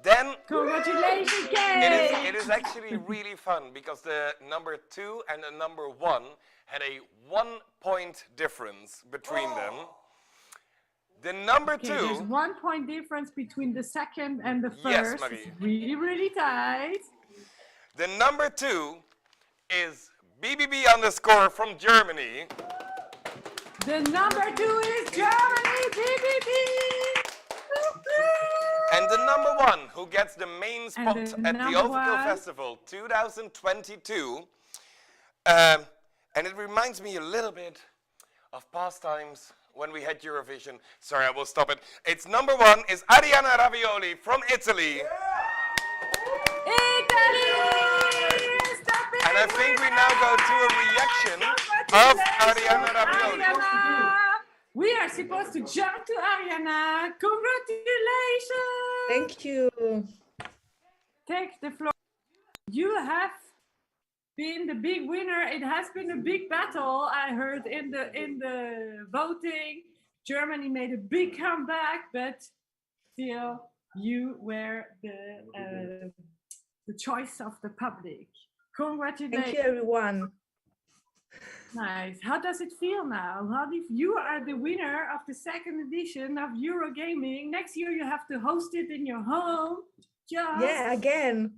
Then congratulations, Kate. It is actually really fun, because the number 2 and the number 1 had a 1-point difference between them. The number 2. There's 1 point difference between the second and the first. Yes, Marie. It's really, really tight. The number 2 is BBB_ from Germany. The number 2 is Germany, BBB. And the number 1, who gets the main spot at the Overkill Festival 2022. And it reminds me a little bit of past times when we had Eurovision. Sorry, I will stop it. It's number 1 is Arianna Ravioli from Italy. Italy! And I think we now go to a reaction of Arianna Ravioli. Arianna. We are supposed to jump to Arianna. Congratulations! Thank you. Take the floor. You have been the big winner. It has been a big battle. I heard in the voting, Germany made a big comeback, but still, you were the choice of the public. Congratulations! Thank you, everyone. Nice. How does it feel now? How if you are the winner of the 2nd edition of Eurogaming? Next year you have to host it in your home. Yeah, again.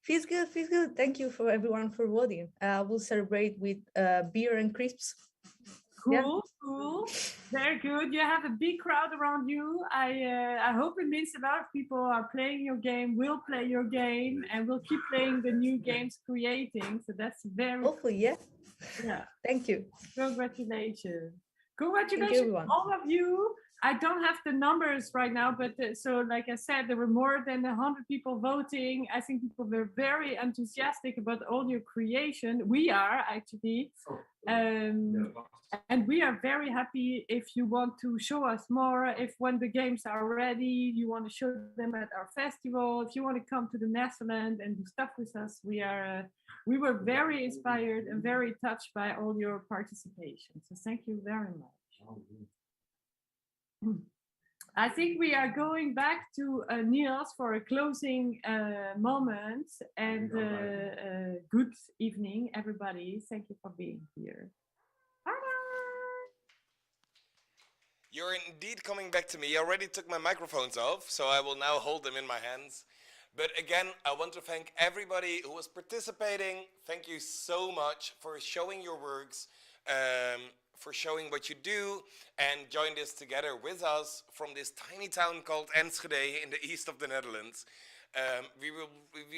Feels good, feels good. Thank you for everyone for voting. We'll celebrate with beer and crisps. Cool, cool. Very good. You have a big crowd around you. I hope it means a lot of people are playing your game, will play your game, and will keep playing the new games creating. So that's very hopefully, yeah. Yeah. Thank you. Congratulations. Congratulations, all of you. I don't have the numbers right now, but so like I said, there were more than 100 people voting. I think people were very enthusiastic about all your creation. We are actually. And we are very happy if you want to show us more, if when the games are ready, you want to show them at our festival, if you want to come to the Netherlands and do stuff with us, we were very inspired and very touched by all your participation. So thank you very much. I think we are going back to Niels for a closing moment, and good evening, everybody. Thank you for being here. You're indeed coming back to me. I already took my microphones off, so I will now hold them in my hands. But again, I want to thank everybody who was participating. Thank you so much for showing your works, for showing what you do, and join this together with us from this tiny town called Enschede in the east of the Netherlands. We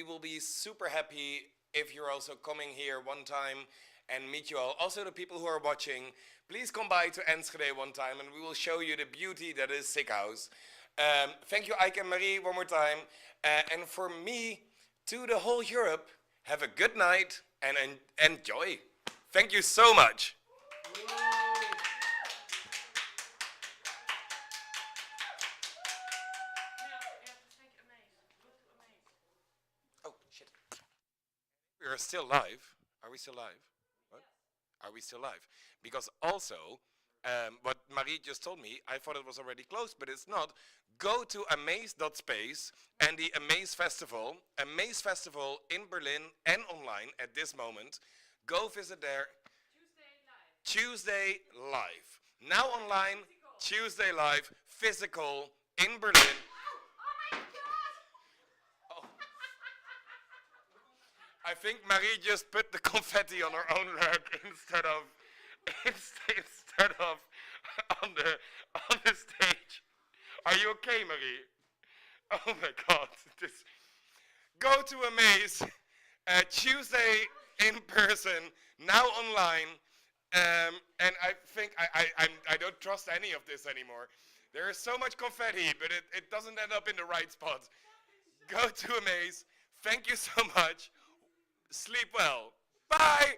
will be super happy if you're also coming here one time and meet you all. Also the people who are watching, please come by to Enschede one time and we will show you the beauty that is Sickhouse. Thank you, Ike and Marie, one more time. And for me, to the whole Europe, have a good night and enjoy. Thank you so much. Oh, shit. We are still live. Are we still live? What? Are we still live? Because also, what Marie just told me, I thought it was already closed, but it's not. Go to amazespace and the A.Maze Festival, A.Maze Festival in Berlin and online at this moment. Go visit there. Tuesday live. Now online, physical. Tuesday live, physical in Berlin. I think Marie just put the confetti on her own leg instead of on the stage. Are you okay, Marie? Oh my God! Go to A.Maze Tuesday in person, now online, and I think I don't trust any of this anymore. There is so much confetti, but it doesn't end up in the right spot. Go to A.Maze. Thank you so much. Sleep well. Bye!